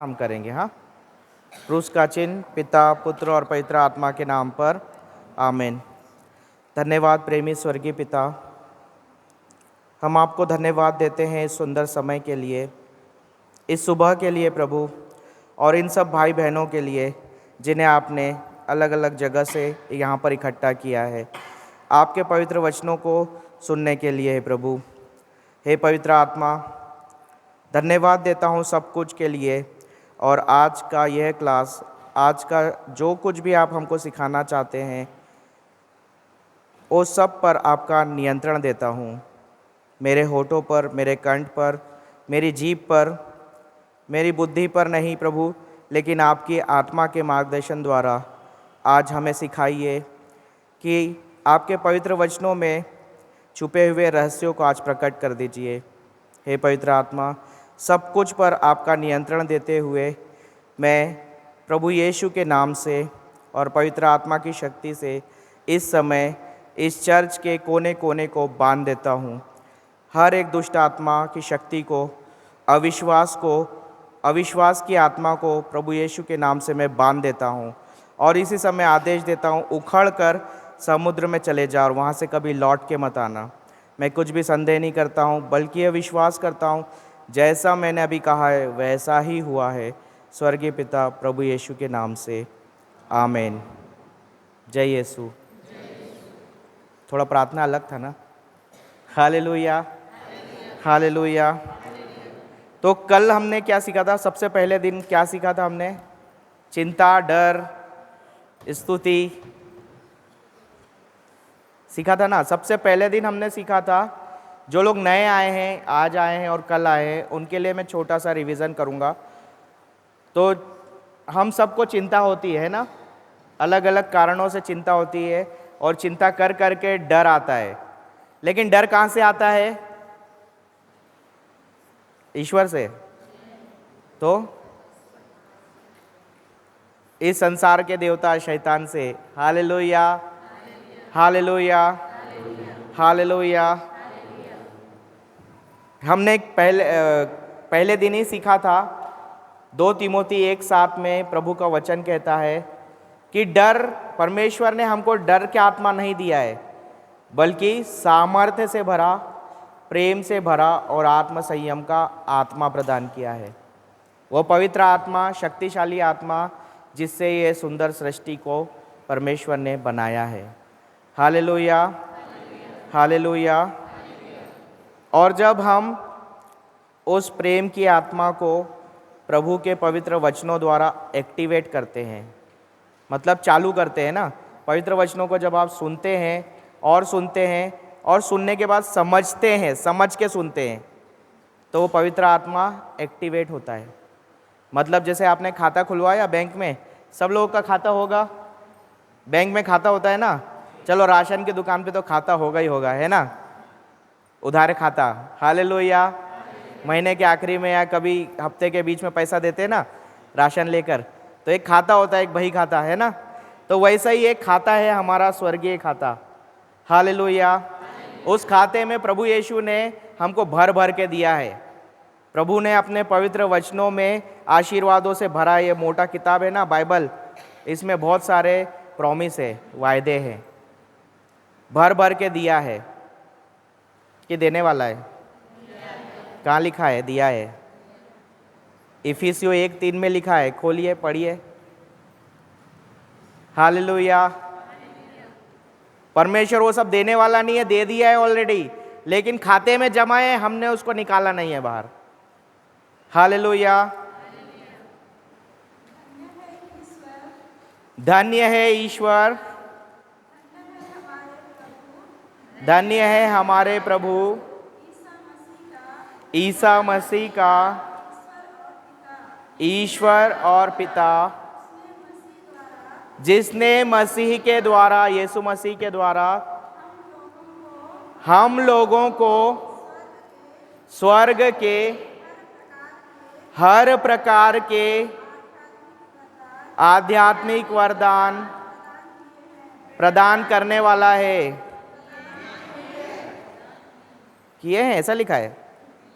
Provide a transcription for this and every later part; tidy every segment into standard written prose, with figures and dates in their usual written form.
हम करेंगे। हाँ, क्रूस का चिन्ह पिता, पुत्र और पवित्र आत्मा के नाम पर, आमीन। धन्यवाद प्रेमी स्वर्गीय पिता, हम आपको धन्यवाद देते हैं इस सुंदर समय के लिए, इस सुबह के लिए प्रभु, और इन सब भाई बहनों के लिए जिन्हें आपने अलग अलग जगह से यहाँ पर इकट्ठा किया है आपके पवित्र वचनों को सुनने के लिए। प्रभु हे पवित्र आत्मा, धन्यवाद देता हूँ सब कुछ के लिए, और आज का यह क्लास, आज का जो कुछ भी आप हमको सिखाना चाहते हैं वो सब पर आपका नियंत्रण देता हूँ। मेरे होठों पर, मेरे कंठ पर, मेरी जीभ पर, मेरी बुद्धि पर नहीं प्रभु, लेकिन आपकी आत्मा के मार्गदर्शन द्वारा आज हमें सिखाइए कि आपके पवित्र वचनों में छुपे हुए रहस्यों को आज प्रकट कर दीजिए। हे पवित्र आत्मा, सब कुछ पर आपका नियंत्रण देते हुए मैं प्रभु यीशु के नाम से और पवित्र आत्मा की शक्ति से इस समय इस चर्च के कोने कोने को बांध देता हूँ। हर एक दुष्ट आत्मा की शक्ति को, अविश्वास की आत्मा को प्रभु यीशु के नाम से मैं बांध देता हूँ, और इसी समय आदेश देता हूँ, उखड़ कर समुद्र में चले जाओ और वहाँ से कभी लौट के मत आना। मैं कुछ भी संदेह नहीं करता हूँ, बल्कि यह विश्वास करता हूँ जैसा मैंने अभी कहा है वैसा ही हुआ है, स्वर्गीय पिता प्रभु यीशु के नाम से, आमीन। जय यीशु। थोड़ा प्रार्थना अलग था ना। Hallelujah, hallelujah. तो कल हमने क्या सीखा था? सबसे पहले दिन क्या सीखा था हमने? चिंता, डर, स्तुति सीखा था ना। सबसे पहले दिन हमने सीखा था, जो लोग नए आए हैं, आज आए हैं और कल आए हैं, उनके लिए मैं छोटा सा रिवीजन करूँगा। तो हम सबको चिंता होती है ना, अलग अलग कारणों से चिंता होती है, और चिंता कर कर के डर आता है। लेकिन डर कहाँ से आता है? ईश्वर से। तो इस संसार के देवता शैतान से। Hallelujah, hallelujah, hallelujah. हमने पहले दिन ही सीखा था, 2 तीमोथी 1:7 में प्रभु का वचन कहता है कि डर, परमेश्वर ने हमको डर की आत्मा नहीं दिया है, बल्कि सामर्थ्य से भरा, प्रेम से भरा और आत्म संयम का आत्मा प्रदान किया है। वो पवित्र आत्मा, शक्तिशाली आत्मा, जिससे ये सुंदर सृष्टि को परमेश्वर ने बनाया है। Hallelujah, hallelujah. और जब हम उस प्रेम की आत्मा को प्रभु के पवित्र वचनों द्वारा एक्टिवेट करते हैं, मतलब चालू करते हैं ना, पवित्र वचनों को जब आप सुनते हैं और सुनते हैं और सुनने के बाद समझते हैं, समझ के सुनते हैं, तो वो पवित्र आत्मा एक्टिवेट होता है। मतलब जैसे आपने खाता खुलवाया बैंक में, सब लोगों का खाता होगा, बैंक में खाता होता है ना। चलो राशन की दुकान पे तो खाता होगा ही होगा, है ना, उधार खाता। हालेलुया। महीने के आखिरी में या कभी हफ्ते के बीच में पैसा देते हैं ना राशन लेकर, तो एक खाता होता है, एक बही खाता, है ना। तो वैसा ही एक खाता है हमारा स्वर्गीय खाता। हालेलुया। उस खाते में प्रभु यीशु ने हमको भर भर के दिया है। प्रभु ने अपने पवित्र वचनों में आशीर्वादों से भरा ये मोटा किताब है ना, बाइबल, इसमें बहुत सारे प्रॉमिस है, वायदे हैं, भर भर के दिया है कि देने वाला है। कहाँ लिखा है? दिया है। इफिसियों 1:3 में लिखा है, खोलिए पढ़िए। हालेलुया। परमेश्वर वो सब देने वाला नहीं है, दे दिया है ऑलरेडी, लेकिन खाते में जमा है, हमने उसको निकाला नहीं है बाहर। हालेलुया। धन्य है ईश्वर, धन्य है हमारे प्रभु ईसा मसीह का, ईश्वर और पिता, जिसने मसीह के द्वारा, यीशु मसीह के द्वारा हम लोगों को स्वर्ग के हर प्रकार के आध्यात्मिक वरदान प्रदान करने वाला है। किए हैं, ऐसा लिखा है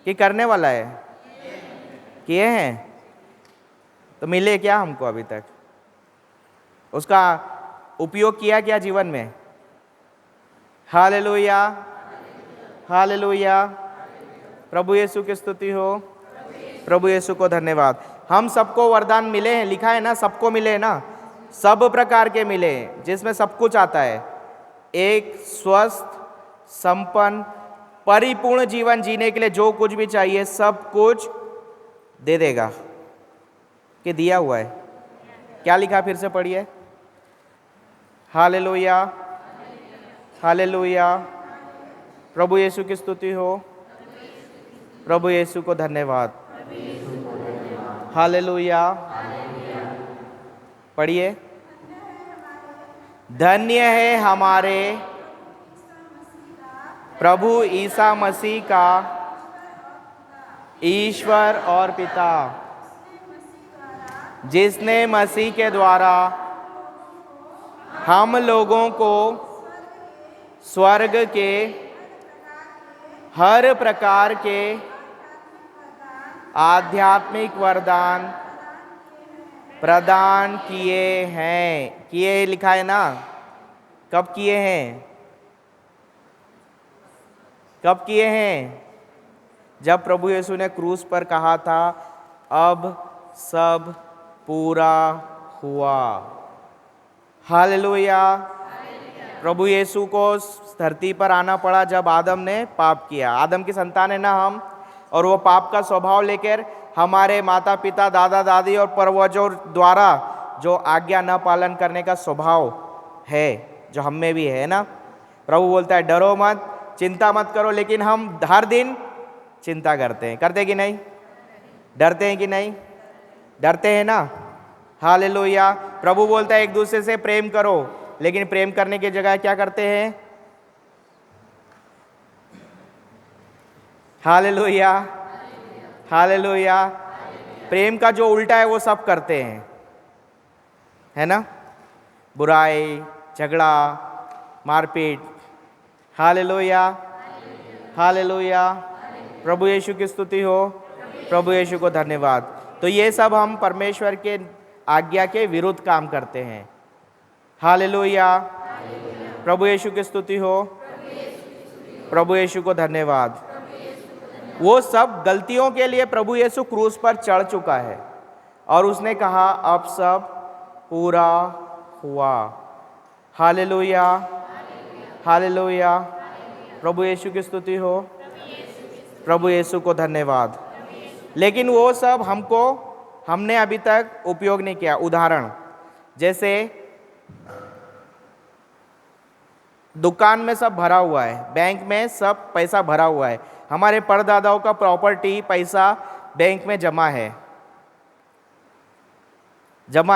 कि करने वाला है, किए हैं। तो मिले क्या हमको अभी तक? उसका उपयोग किया क्या जीवन में? हालेलुया, हालेलुया, प्रभु यीशु की स्तुति हो, प्रभु यीशु को धन्यवाद। हम सबको वरदान मिले हैं, लिखा है ना, सबको मिले हैं ना, सब प्रकार के मिले हैं, जिसमें सब कुछ आता है। एक स्वस्थ, संपन्न, परिपूर्ण जीवन जीने के लिए जो कुछ भी चाहिए सब कुछ दे देगा, कि दिया हुआ है। क्या लिखा, फिर से पढ़िए। हालेलुया, हालेलुया, प्रभु यीशु की स्तुति हो, प्रभु यीशु को धन्यवाद। हालेलुया, पढ़िए। धन्य है हमारे प्रभु ईसा मसीह का ईश्वर और पिता, जिसने मसीह के द्वारा हम लोगों को स्वर्ग के हर प्रकार के आध्यात्मिक वरदान प्रदान किए हैं। किए लिखा है ना, कब किए हैं? कब किए हैं? जब प्रभु यीशु ने क्रूस पर कहा था, अब सब पूरा हुआ। हालेलुया, प्रभु यीशु को धरती पर आना पड़ा जब आदम ने पाप किया। आदम की संतान है ना हम, और वो पाप का स्वभाव लेकर हमारे माता पिता, दादा दादी और पूर्वजों द्वारा जो आज्ञा न पालन करने का स्वभाव है, जो हम में भी है ना। प्रभु बोलता है डरो मत, चिंता मत करो, लेकिन हम हर दिन चिंता करते हैं। करते कि नहीं? डरते हैं कि नहीं? डरते हैं ना। हालेलुया, प्रभु बोलता है एक दूसरे से प्रेम करो, लेकिन प्रेम करने की जगह क्या करते हैं? हालेलुया, हालेलुया, प्रेम का जो उल्टा है वो सब करते हैं, है ना। बुराई, झगड़ा, मारपीट। हालेलुया, हालेलुया, प्रभु यीशु की स्तुति हो, प्रभु यीशु को धन्यवाद। तो ये सब हम परमेश्वर के आज्ञा के विरुद्ध काम करते हैं। हालेलुया, प्रभु यीशु की स्तुति हो, प्रभु यीशु को धन्यवाद। वो सब गलतियों के लिए प्रभु यीशु क्रूस पर चढ़ चुका है और उसने कहा अब सब पूरा हुआ। हालेलुया, हालेलुया, प्रभु यीशु की स्तुति हो, प्रभु यीशु को धन्यवाद। लेकिन वो सब हमने अभी तक उपयोग नहीं किया। उदाहरण जैसे दुकान में सब भरा हुआ है, बैंक में सब पैसा भरा हुआ है, हमारे परदादाओं का प्रॉपर्टी पैसा बैंक में जमा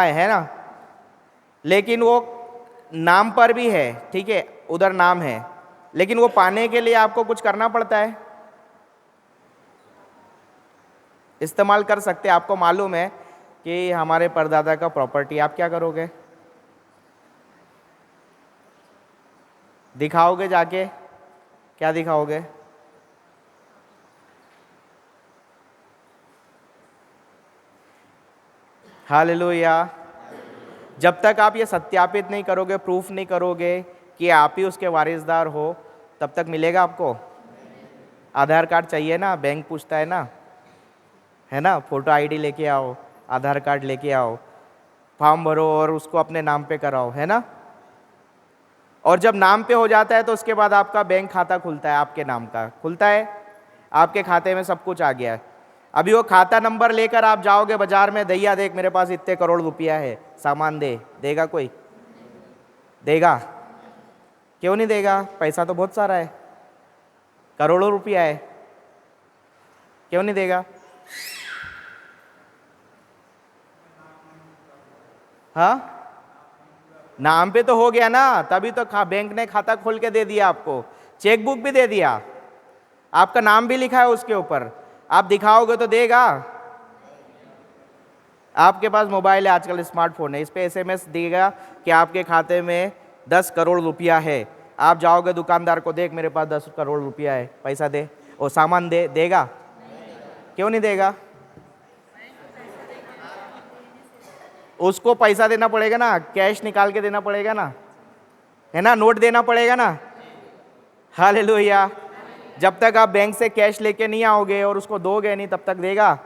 है ना। लेकिन वो नाम पर भी है, ठीक है, उधर नाम है, लेकिन वो पाने के लिए आपको कुछ करना पड़ता है। इस्तेमाल कर सकते, आपको मालूम है कि हमारे परदादा का प्रॉपर्टी, आप क्या करोगे? दिखाओगे जाके? क्या दिखाओगे? हालेलुया, जब तक आप ये सत्यापित नहीं करोगे, प्रूफ नहीं करोगे कि आप ही उसके वारिसदार हो, तब तक मिलेगा आपको? आधार कार्ड चाहिए ना, बैंक पूछता है ना, है ना, फोटो आईडी लेके आओ, आधार कार्ड लेके आओ, फॉर्म भरो और उसको अपने नाम पे कराओ, है ना। और जब नाम पे हो जाता है तो उसके बाद आपका बैंक खाता खुलता है, आपके नाम का खुलता है, आपके खाते में सब कुछ आ गया है। अभी वो खाता नंबर लेकर आप जाओगे बाजार में, दैया देख मेरे पास इतने करोड़ रुपया है, सामान दे, देगा कोई? देगा? क्यों नहीं देगा? पैसा तो बहुत सारा है, करोड़ों रुपया है, क्यों नहीं देगा? हाँ, नाम पे तो हो गया ना, तभी तो बैंक ने खाता खोल के दे दिया आपको, चेक बुक भी दे दिया, आपका नाम भी लिखा है उसके ऊपर, आप दिखाओगे तो देगा? आपके पास मोबाइल है आजकल, स्मार्टफोन है, इस पे SMS देगा कि आपके खाते में 10 करोड़ रुपया है। आप जाओगे दुकानदार को, देख मेरे पास 10 करोड़ रुपया है, पैसा दे, और सामान दे, देगा? क्यों नहीं देगा? उसको पैसा देना पड़ेगा ना, कैश निकाल के देना पड़ेगा ना, है ना, नोट देना पड़ेगा ना। हालेलुया। जब तक आप बैंक से कैश लेके नहीं आओगे और उसको दोगे नहीं, तब तक देगा।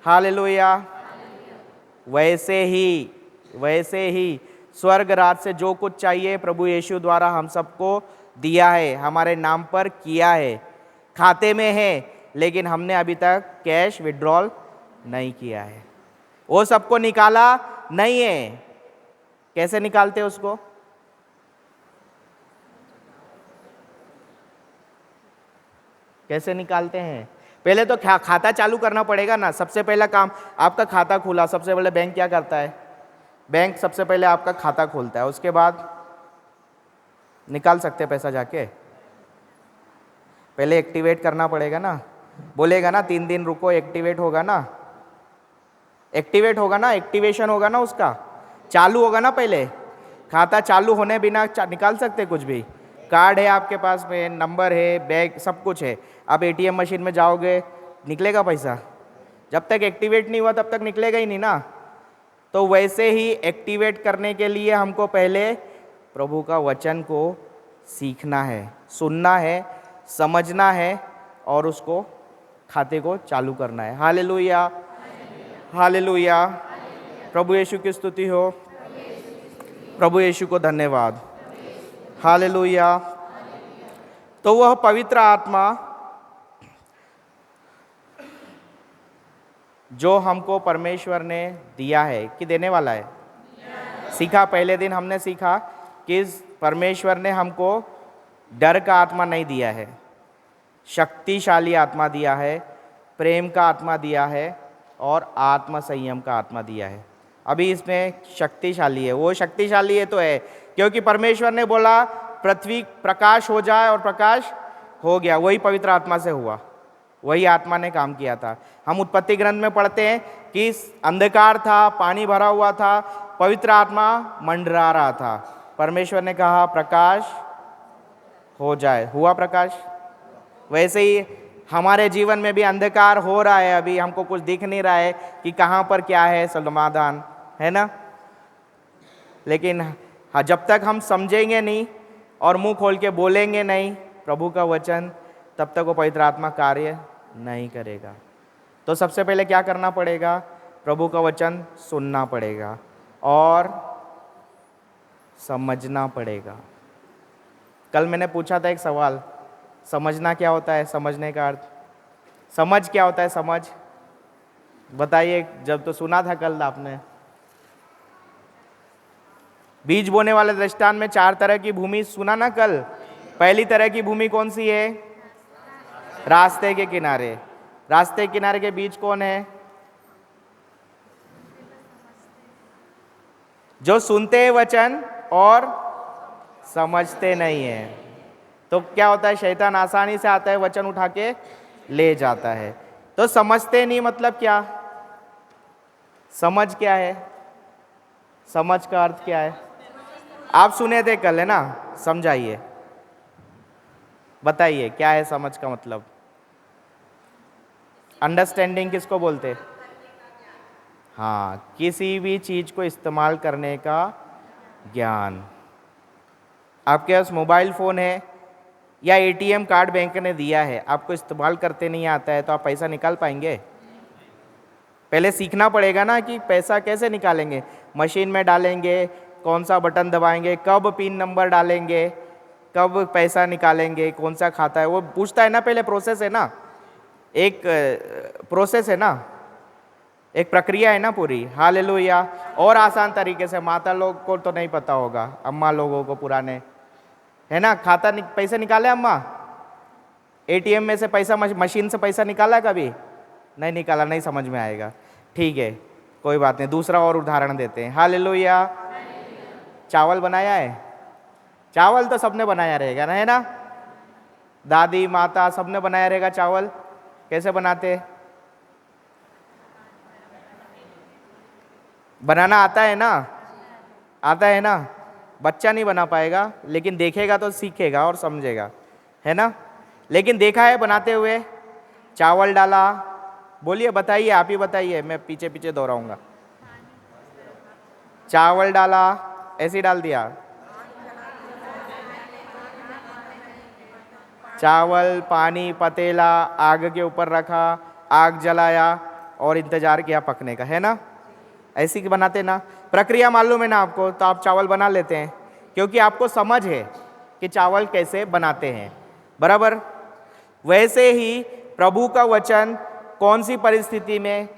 हालेलुया। वैसे ही स्वर्ग राज से जो कुछ चाहिए प्रभु यीशु द्वारा हम सबको दिया है, हमारे नाम पर किया है, खाते में है, लेकिन हमने अभी तक कैश विड्रॉल नहीं किया है, वो सबको निकाला नहीं है। कैसे निकालते उसको? कैसे निकालते हैं? पहले तो खाता चालू करना पड़ेगा ना। सबसे पहला काम आपका खाता खुला, सबसे पहले बैंक क्या करता है? बैंक सबसे पहले आपका खाता खोलता है, उसके बाद निकाल सकते पैसा जाके। पहले एक्टिवेट करना पड़ेगा ना, बोलेगा ना 3 दिन रुको, एक्टिवेट होगा ना, एक्टिवेशन होगा ना, उसका चालू होगा ना। पहले खाता चालू होने बिना निकाल सकते कुछ भी? कार्ड है आपके पास में, नंबर है, बैंक सब कुछ है, आप एटीएम मशीन में जाओगे, निकलेगा पैसा? जब तक एक्टिवेट नहीं हुआ तब तक निकलेगा ही नहीं ना। तो वैसे ही एक्टिवेट करने के लिए हमको पहले प्रभु का वचन को सीखना है, सुनना है, समझना है और उसको खाते को चालू करना है। Hallelujah, hallelujah. प्रभु यीशु की स्तुति हो, प्रभु यीशु को धन्यवाद। हालेलुया। तो वह पवित्र आत्मा जो हमको परमेश्वर ने दिया है कि देने वाला है, सीखा पहले दिन हमने सीखा कि परमेश्वर ने हमको डर का आत्मा नहीं दिया है, शक्तिशाली आत्मा दिया है, प्रेम का आत्मा दिया है और आत्म संयम का आत्मा दिया है। अभी इसमें शक्तिशाली है, वो शक्तिशाली है तो है क्योंकि परमेश्वर ने बोला पृथ्वी प्रकाश हो जाए और प्रकाश हो गया, वही पवित्र आत्मा से हुआ, वही आत्मा ने काम किया था। हम उत्पत्ति ग्रंथ में पढ़ते हैं कि अंधकार था, पानी भरा हुआ था, पवित्र आत्मा मंडरा रहा था, परमेश्वर ने कहा प्रकाश हो जाए, हुआ प्रकाश। वैसे ही हमारे जीवन में भी अंधकार हो रहा है, अभी हमको कुछ दिख नहीं रहा है कि कहाँ पर क्या है समाधान, है ना। लेकिन हाँ, जब तक हम समझेंगे नहीं और मुंह खोल के बोलेंगे नहीं प्रभु का वचन, तब तक वो पवित्र आत्मा कार्य नहीं करेगा। तो सबसे पहले क्या करना पड़ेगा? प्रभु का वचन सुनना पड़ेगा और समझना पड़ेगा। कल मैंने पूछा था एक सवाल, समझना क्या होता है? समझने का अर्थ, समझ क्या होता है? समझ बताइए। जब तो सुना था कल आपने, बीज बोने वाले दृष्टांत में 4 तरह की भूमि सुना ना कल। पहली तरह की भूमि कौन सी है? रास्ते के किनारे। रास्ते के किनारे के बीज कौन है? जो सुनते हैं वचन और समझते नहीं है। तो क्या होता है? शैतान आसानी से आता है, वचन उठा के ले जाता है। तो समझते नहीं मतलब क्या? समझ क्या है? समझ का अर्थ क्या है? आप सुने थे कल, है ना? समझाइए, बताइए क्या है समझ का मतलब? अंडरस्टैंडिंग किसको बोलते? हाँ, किसी भी चीज को इस्तेमाल करने का ज्ञान। आपके पास मोबाइल फोन है या एटीएम कार्ड बैंक ने दिया है, आपको इस्तेमाल करते नहीं आता है, तो आप पैसा निकाल पाएंगे? पहले सीखना पड़ेगा ना कि पैसा कैसे निकालेंगे। मशीन में डालेंगे, कौन सा बटन दबाएंगे, कब पिन नंबर डालेंगे, कब पैसा निकालेंगे, कौन सा खाता है, वो पूछता है ना। पहले प्रोसेस है ना, एक प्रोसेस है ना, एक प्रक्रिया है ना पूरी। हालेलुया। और आसान तरीके से, माता लोग को तो नहीं पता होगा, अम्मा लोगों को पुराने, है ना, खाता पैसे निकाले अम्मा? एटीएम में से पैसा, मशीन से पैसा निकाला कभी? नहीं निकाला, नहीं समझ में आएगा। ठीक है, कोई बात नहीं, दूसरा और उदाहरण देते हैं। हालेलुया। चावल बनाया है? चावल तो सबने बनाया रहेगा ना, है ना? दादी माता सबने बनाया रहेगा चावल। कैसे बनाते? बनाना आता है ना? आता है ना? बच्चा नहीं बना पाएगा, लेकिन देखेगा तो सीखेगा और समझेगा, है ना? लेकिन देखा है बनाते हुए? चावल डाला, बोलिए, बताइए, आप ही बताइए, मैं पीछे पीछे दोहराऊंगा। चावल डाला, ऐसे ही डाल दिया। चावल, पानी, पतीला, आग के ऊपर रखा, आग जलाया और इंतजार किया पकने का, है ना? ऐसी की बनाते ना, प्रक्रिया मालूम है ना आपको, तो आप चावल बना लेते हैं क्योंकि आपको समझ है कि चावल कैसे बनाते हैं, बराबर। वैसे ही प्रभु का वचन कौन सी परिस्थिति में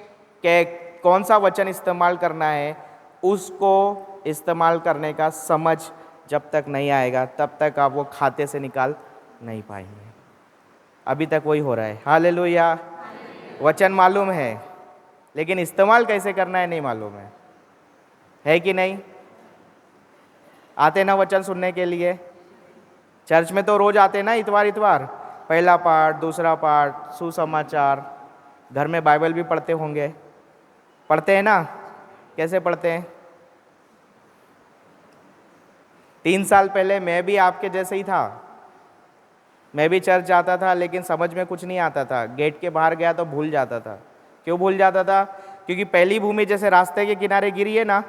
कौन सा वचन इस्तेमाल करना है, उसको इस्तेमाल करने का समझ जब तक नहीं आएगा तब तक आप वो खाते से निकाल नहीं पाएंगे। अभी तक वही हो रहा है। हालेलुया। वचन मालूम है लेकिन इस्तेमाल कैसे करना है नहीं मालूम है कि नहीं? आते ना वचन सुनने के लिए? चर्च में तो रोज आते ना, इतवार इतवार, पहला पाठ, दूसरा पाठ, सुसमाचार। घर में बाइबल भी पढ़ते होंगे, पढ़ते हैं ना? कैसे पढ़ते हैं? 3 साल पहले मैं भी आपके जैसे ही था। मैं भी चर्च जाता था लेकिन समझ में कुछ नहीं आता था। गेट के बाहर गया तो भूल जाता था। क्यों भूल जाता था? क्योंकि पहली भूमि जैसे रास्ते के किनारे गिरी है ना,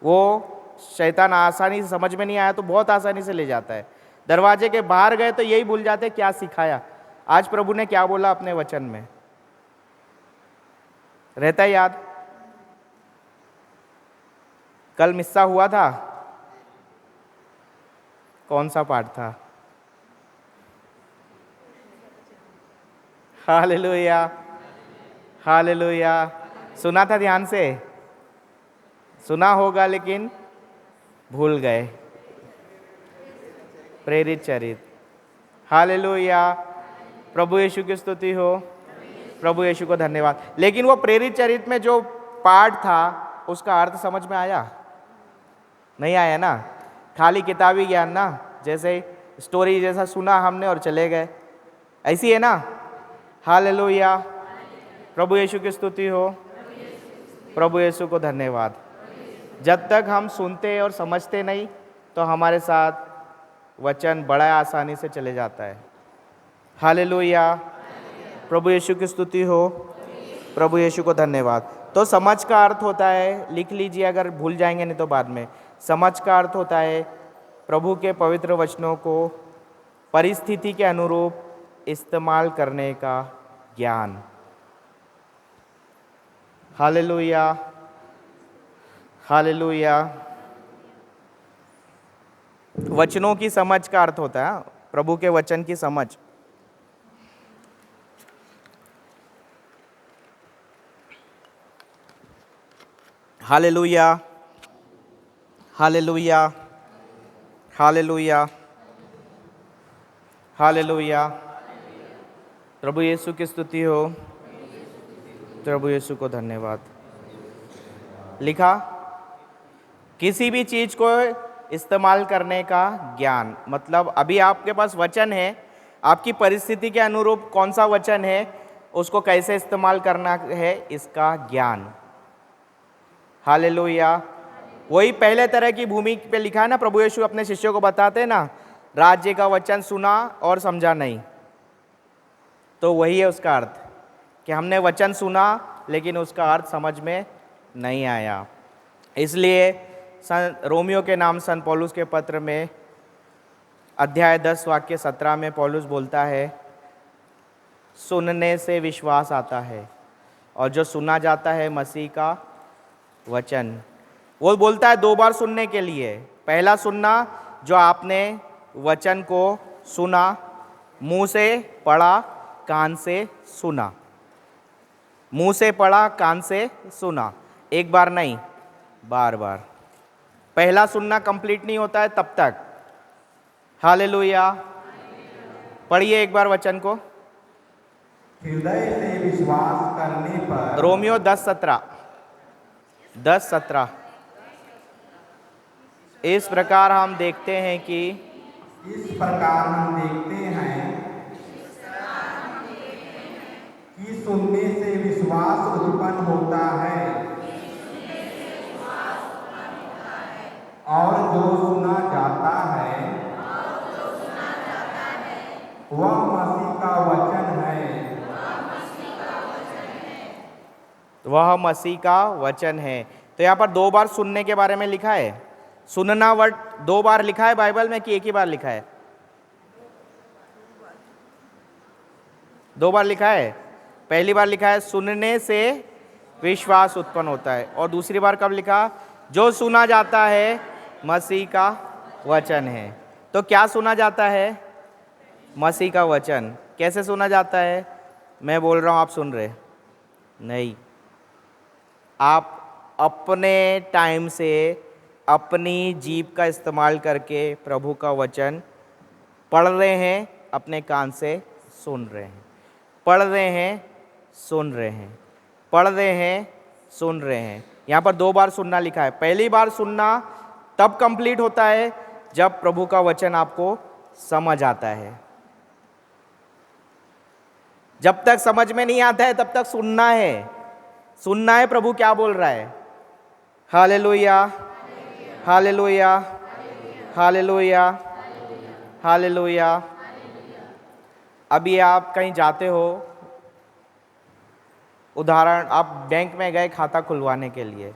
वो शैतान आसानी से, समझ में नहीं आया तो बहुत आसानी से ले जाता है। दरवाजे के बाहर गए तो यही भूल जाते क्या सिखाया, आज प्रभु ने क्या बोला अपने वचन में, रहता है याद? कल मिस्सा हुआ था, कौन सा पाठ था? Hallelujah, hallelujah. सुना था ध्यान से? सुना होगा लेकिन भूल गए। प्रेरित चरित्र। हालेलुया, प्रभु यीशु की स्तुति हो, प्रभु यीशु को धन्यवाद। लेकिन वो प्रेरित चरित्र में जो पाठ था उसका अर्थ समझ में आया? नहीं आया ना, खाली किताबी ज्ञान ना, जैसे स्टोरी जैसा सुना हमने और चले गए, ऐसी है ना? हालेलुया, प्रभु यीशु की स्तुति हो, प्रभु यीशु को धन्यवाद। जब तक हम सुनते और समझते नहीं तो हमारे साथ वचन बड़ा आसानी से चले जाता है। हालेलुया, प्रभु यीशु की स्तुति हो, प्रभु यीशु को धन्यवाद। तो समझ का अर्थ होता है, लिख लीजिए अगर भूल जाएंगे नहीं तो बाद में। समझ का अर्थ होता है प्रभु के पवित्र वचनों को परिस्थिति के अनुरूप इस्तेमाल करने का ज्ञान। Hallelujah, hallelujah. वचनों की समझ का अर्थ होता है प्रभु के वचन की समझ। Hallelujah, hallelujah, hallelujah, hallelujah. प्रभु यीशु की स्तुति हो, प्रभु यीशु को धन्यवाद। लिखा, किसी भी चीज को इस्तेमाल करने का ज्ञान, मतलब अभी आपके पास वचन है, आपकी परिस्थिति के अनुरूप कौन सा वचन है, उसको कैसे इस्तेमाल करना है, इसका ज्ञान। हालेलुया। वही पहले तरह की भूमि पे लिखा है ना, प्रभु यीशु अपने शिष्यों को बताते हैं ना, राज्य का वचन सुना और समझा नहीं। तो वही है उसका अर्थ कि हमने वचन सुना लेकिन उसका अर्थ समझ में नहीं आया। इसलिए रोमियो के नाम सन पौलुस के पत्र में अध्याय 10 वाक्य 17 में पौलुस बोलता है, सुनने से विश्वास आता है और जो सुना जाता है मसीह का वचन। वो बोलता है 2 बार सुनने के लिए। पहला सुनना, जो आपने वचन को सुना, मुंह से पढ़ा, कान से सुना। मुंह से पढ़ा, कान से सुना, एक बार नहीं, बार बार। पहला सुनना कंप्लीट नहीं होता है तब तक। हालेलुया। पढ़िए एक बार वचन को। हृदय से विश्वास करने पर। रोमियो 10:17, 10:17। इस प्रकार हम देखते हैं कि इस प्रकार हम देखते हैं कि सुनने से विश्वास उत्पन्न होता है और जो सुना जाता है वह मसीह का वचन है। वह मसीह का वचन है। तो यहाँ पर 2 बार सुनने के बारे में लिखा है। सुनना वर्ड 2 बार लिखा है बाइबल में कि एक ही बार लिखा है? 2 बार लिखा है। पहली बार लिखा है सुनने से विश्वास उत्पन्न होता है, और दूसरी बार कब लिखा? जो सुना जाता है मसीह का वचन है। तो क्या सुना जाता है? मसीह का वचन। कैसे सुना जाता है? मैं बोल रहा हूँ, आप सुन रहे नहीं। आप अपने टाइम से अपनी जीभ का इस्तेमाल करके प्रभु का वचन पढ़ रहे हैं, अपने कान से सुन रहे हैं, पढ़ रहे हैं, सुन रहे हैं, पढ़ रहे हैं, सुन रहे हैं। यहाँ पर 2 बार सुनना लिखा है। पहली बार सुनना तब कंप्लीट होता है जब प्रभु का वचन आपको समझ आता है। जब तक समझ में नहीं आता है तब तक सुनना है। सुनना है प्रभु क्या बोल रहा है। Hallelujah, hallelujah, hallelujah, hallelujah. अभी आप कहीं जाते हो, उदाहरण आप बैंक में गए खाता खुलवाने के लिए।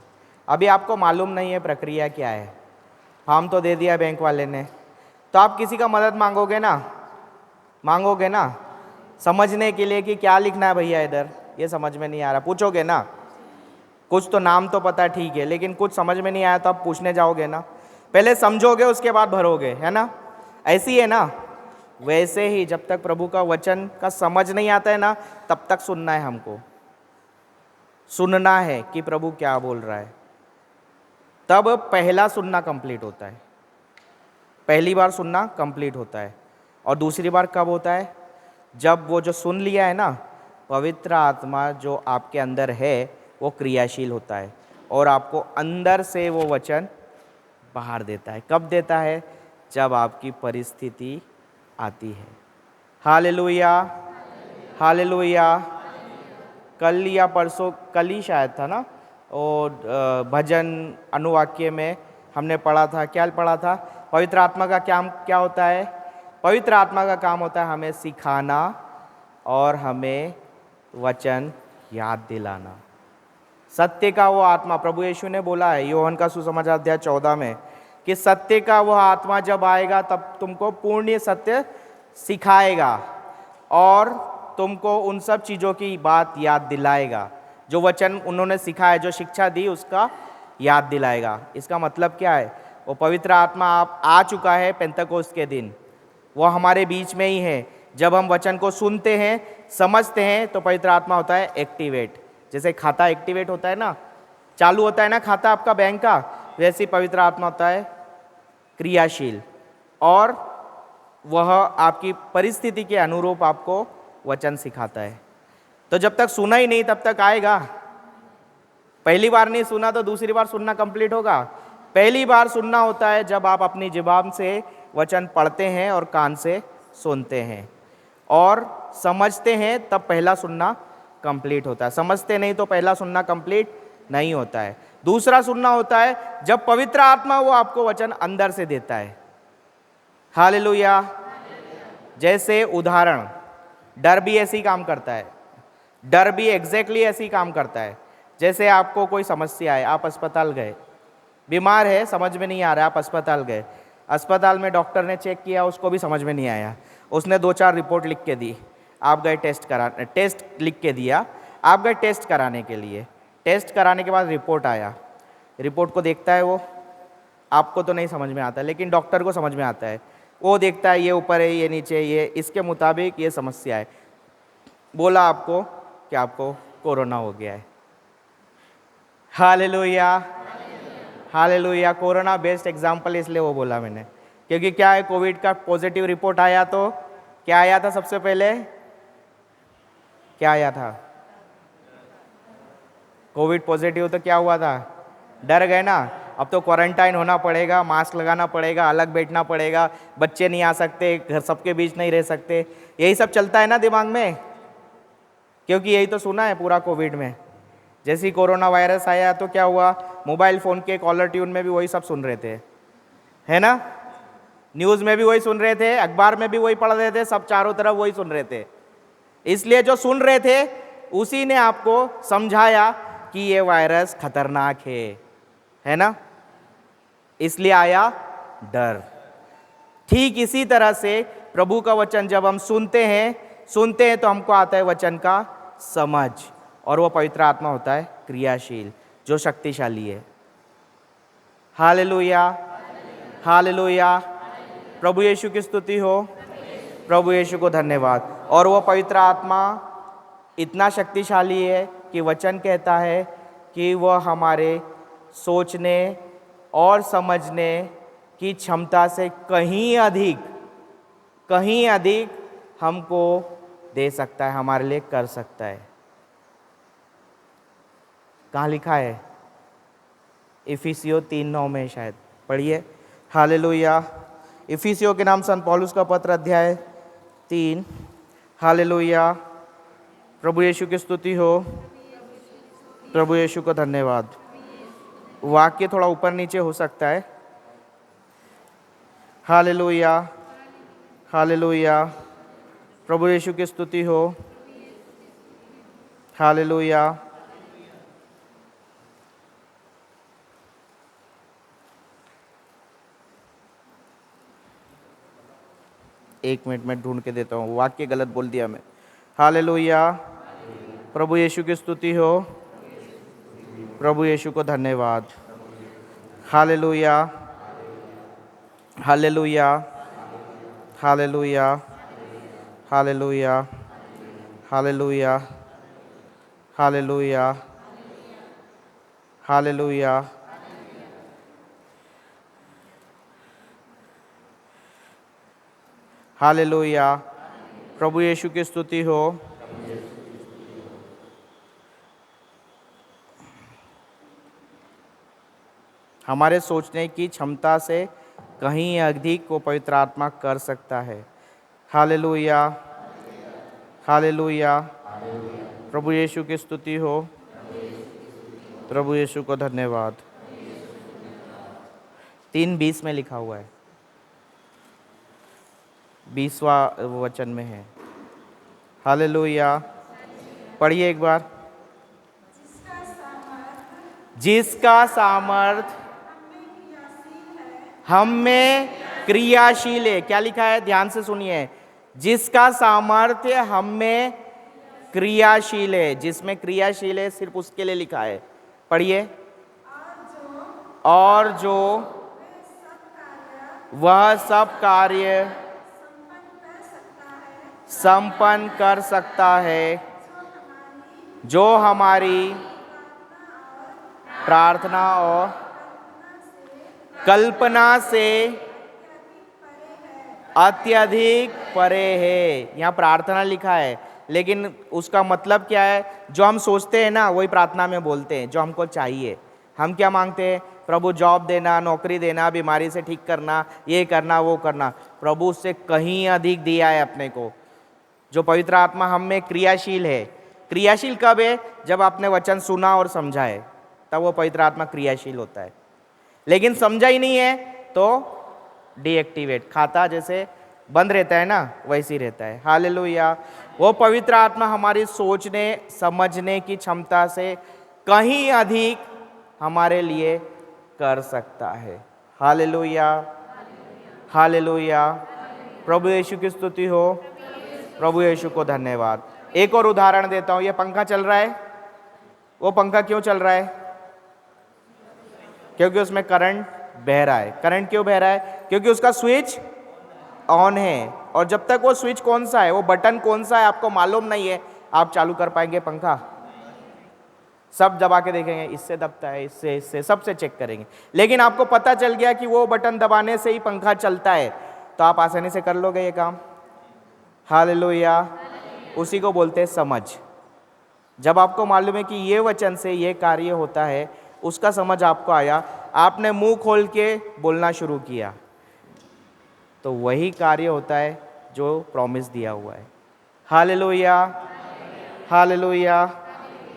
अभी आपको मालूम नहीं है प्रक्रिया क्या है, फॉर्म तो दे दिया बैंक वाले ने, तो आप किसी का मदद मांगोगे ना? मांगोगे ना? समझने के लिए कि क्या लिखना है भैया, इधर ये समझ में नहीं आ रहा, पूछोगे ना? कुछ तो नाम तो पता ठीक है, लेकिन कुछ समझ में नहीं आया तो आप पूछने जाओगे ना? पहले समझोगे उसके बाद भरोगे, है ना? ऐसी है ना? वैसे ही जब तक प्रभु का वचन का समझ नहीं आता है ना, तब तक सुनना है। हमको सुनना है कि प्रभु क्या बोल रहा है, तब पहला सुनना कंप्लीट होता है। पहली बार सुनना कंप्लीट होता है। और दूसरी बार कब होता है? जब वो जो सुन लिया है ना, पवित्र आत्मा जो आपके अंदर है वो क्रियाशील होता है और आपको अंदर से वो वचन बाहर देता है। कब देता है? जब आपकी परिस्थिति आती है। Hallelujah, hallelujah. कल या परसों, कल ही शायद था ना, और भजन अनुवाक्य में हमने पढ़ा था। क्या पढ़ा था? पवित्र आत्मा का क्या होता है? पवित्र आत्मा का काम होता है हमें सिखाना और हमें वचन याद दिलाना। सत्य का वो आत्मा, प्रभु यीशु ने बोला है यूहन्ना का सुसमाचार अध्याय 14 में कि सत्य का वह आत्मा जब आएगा तब तुमको पूर्ण सत्य सिखाएगा और तुमको उन सब चीज़ों की बात याद दिलाएगा। जो वचन उन्होंने सिखाया, जो शिक्षा दी, उसका याद दिलाएगा। इसका मतलब क्या है? वो पवित्र आत्मा आप आ चुका है पेंतकोस्त के दिन, वो हमारे बीच में ही है। जब हम वचन को सुनते हैं, समझते हैं, तो पवित्र आत्मा होता है एक्टिवेट। जैसे खाता एक्टिवेट होता है ना, चालू होता है ना खाता आपका बैंक का, वैसे ही पवित्र आत्मा होता है क्रियाशील, और वह आपकी परिस्थिति के अनुरूप आपको वचन सिखाता है। तो जब तक सुना ही नहीं तब तक आएगा। पहली बार नहीं सुना तो दूसरी बार सुनना कंप्लीट होगा। पहली बार सुनना होता है जब आप अपनी ज़ुबान से वचन पढ़ते हैं और कान से सुनते हैं और समझते हैं, तब पहला सुनना कंप्लीट होता है। समझते नहीं तो पहला सुनना कंप्लीट नहीं होता है। दूसरा सुनना होता है जब पवित्र आत्मा वो आपको वचन अंदर से देता है। हालेलुया। जैसे उदाहरण, डर भी ऐसे ही काम करता है। डर भी एग्जैक्टली ऐसे ही काम करता है। जैसे आपको कोई समस्या है, आप अस्पताल गए, बीमार है, समझ में नहीं आ रहा, आप अस्पताल गए, अस्पताल में डॉक्टर ने चेक किया, उसको भी समझ में नहीं आया, उसने 2-4 रिपोर्ट लिख के दी, आप गए टेस्ट लिख के दिया, आप गए टेस्ट कराने के लिए। टेस्ट कराने के बाद रिपोर्ट आया, रिपोर्ट को देखता है वो, आपको तो नहीं समझ में आता, लेकिन डॉक्टर को समझ में आता है। वो देखता है ये ऊपर है, ये नीचे, ये इसके मुताबिक ये समस्या है, बोला आपको कि आपको कोरोना हो गया है। Hallelujah, hallelujah. Corona best example इसलिए वो बोला मैंने, क्योंकि क्या है, कोविड का पॉजिटिव रिपोर्ट आया तो क्या आया था? सबसे पहले क्या आया था? कोविड पॉजिटिव तो क्या हुआ था? डर गए ना। अब तो क्वारंटाइन होना पड़ेगा, मास्क लगाना पड़ेगा, अलग बैठना पड़ेगा, बच्चे नहीं आ सकते, घर सबके बीच नहीं रह सकते, यही सब चलता है ना दिमाग में, क्योंकि यही तो सुना है पूरा कोविड में। जैसे ही कोरोना वायरस आया तो क्या हुआ, मोबाइल फ़ोन के कॉलर ट्यून में भी वही सब सुन रहे थे, है ना? न्यूज़ में भी वही सुन रहे थे, अखबार में भी वही पढ़ रहे थे, सब चारों तरफ वही सुन रहे थे। इसलिए जो सुन रहे थे उसी ने आपको समझाया कि ये वायरस खतरनाक है, है ना, इसलिए आया डर। ठीक इसी तरह से प्रभु का वचन जब हम सुनते हैं तो हमको आता है वचन का समझ, और वो पवित्र आत्मा होता है क्रियाशील, जो शक्तिशाली है। हालेलुया, हालेलुया, प्रभु यीशु की स्तुति हो, प्रभु यीशु को धन्यवाद। और वो पवित्र आत्मा इतना शक्तिशाली है कि वचन कहता है कि वह हमारे सोचने और समझने की क्षमता से कहीं अधिक हमको दे सकता है, हमारे लिए कर सकता है। कहाँ लिखा है? इफिसियों 3:9 में शायद, पढ़िए। हालेलुया। इफिसियों के नाम संत पौलुस का पत्र अध्याय 3। हालेलुया, प्रभु यीशु की स्तुति हो, प्रभु यीशु को धन्यवाद। वाक्य थोड़ा ऊपर नीचे हो सकता है। हालेलुया, हालेलुया, प्रभु यीशु की स्तुति हो, हालेलुया। एक मिनट में ढूंढ के देता हूँ, वाक्य गलत बोल दिया मैं। हालेलुया, प्रभु यीशु की स्तुति हो, प्रभु यीशु को धन्यवाद। Hallelujah, hallelujah, hallelujah, hallelujah, hallelujah, hallelujah, hallelujah, hallelujah, प्रभु यीशु की स्तुति हो। हमारे सोचने की क्षमता से कहीं अधिक को पवित्र आत्मा कर सकता है। हालेलुया, हालेलुया, प्रभु यीशु की स्तुति हो, प्रभु यीशु को धन्यवाद। 3:20 में लिखा हुआ है, 20वां वचन में है। हालेलुया, पढ़िए एक बार। जिसका सामर्थ हम में क्रियाशील है। क्या लिखा है? ध्यान से सुनिए। जिसका सामर्थ्य हम में क्रियाशील है। जिसमें क्रियाशील है सिर्फ उसके लिए लिखा है। पढ़िए। और जो वह सब कार्य संपन्न कर सकता है जो हमारी प्रार्थना और कल्पना से अत्यधिक परे है। यहाँ प्रार्थना लिखा है, लेकिन उसका मतलब क्या है? जो हम सोचते हैं ना वही प्रार्थना में बोलते हैं, जो हमको चाहिए। हम क्या मांगते हैं? प्रभु जॉब देना, नौकरी देना, बीमारी से ठीक करना, ये करना, वो करना। प्रभु उससे कहीं अधिक दिया है अपने को। जो पवित्र आत्मा हम में क्रियाशील है। क्रियाशील कब है? जब आपने वचन सुना और समझा है, तब वो पवित्र आत्मा क्रियाशील होता है। लेकिन समझा ही नहीं है तो डीएक्टिवेट, खाता जैसे बंद रहता है ना, वैसे ही रहता है। हालेलुया। वो पवित्र आत्मा हमारी सोचने समझने की क्षमता से कहीं अधिक हमारे लिए कर सकता है। हालेलुया, हालेलुया, प्रभु यीशु की स्तुति हो, प्रभु यीशु को धन्यवाद। एक और उदाहरण देता हूं। ये पंखा चल रहा है। वो पंखा क्यों चल रहा है? क्योंकि उसमें करंट बह रहा है। करंट क्यों बह रहा है? क्योंकि उसका स्विच ऑन है। और जब तक वो स्विच कौन सा है, वो बटन कौन सा है आपको मालूम नहीं है, आप चालू कर पाएंगे पंखा? सब दबा के देखेंगे, इससे दबता है, इससे सबसे चेक करेंगे। लेकिन आपको पता चल गया कि वो बटन दबाने से ही पंखा चलता है, तो आप आसानी से कर लोगे ये काम। हालेलुया। उसी को बोलते हैं समझ। जब आपको मालूम है कि ये वचन से ये कार्य होता है, उसका समझ आपको आया, आपने मुंह खोल के बोलना शुरू किया, तो वही कार्य होता है जो प्रॉमिस दिया हुआ है। हालेलुया, हालेलुया,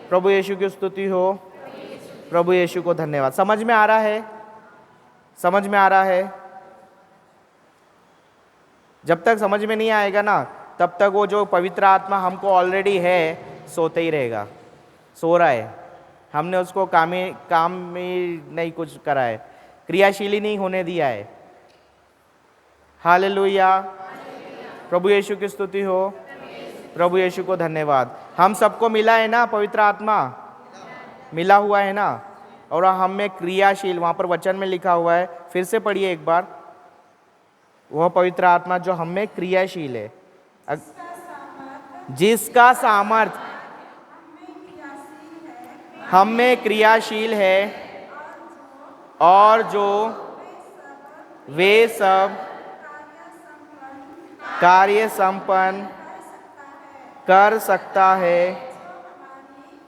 प्रभु यीशु की स्तुति हो, प्रभु यीशु को धन्यवाद। समझ में आ रहा है? समझ में आ रहा है? जब तक समझ में नहीं आएगा ना, तब तक वो जो पवित्र आत्मा हमको ऑलरेडी है सोते ही रहेगा, सो रहा है। हमने उसको काम में नहीं कुछ करा है, क्रियाशील ही नहीं होने दिया है। हालेलुया, प्रभु यीशु की स्तुति हो, प्रभु यीशु को धन्यवाद। हम सबको मिला है ना पवित्र आत्मा, मिला हुआ है ना, और हम में क्रियाशील, वहां पर वचन में लिखा हुआ है, फिर से पढ़िए एक बार, वह पवित्र आत्मा जो हम में क्रियाशील है, जिसका सामर्थ हम में क्रियाशील है, और जो वे सब कार्य संपन्न कर सकता है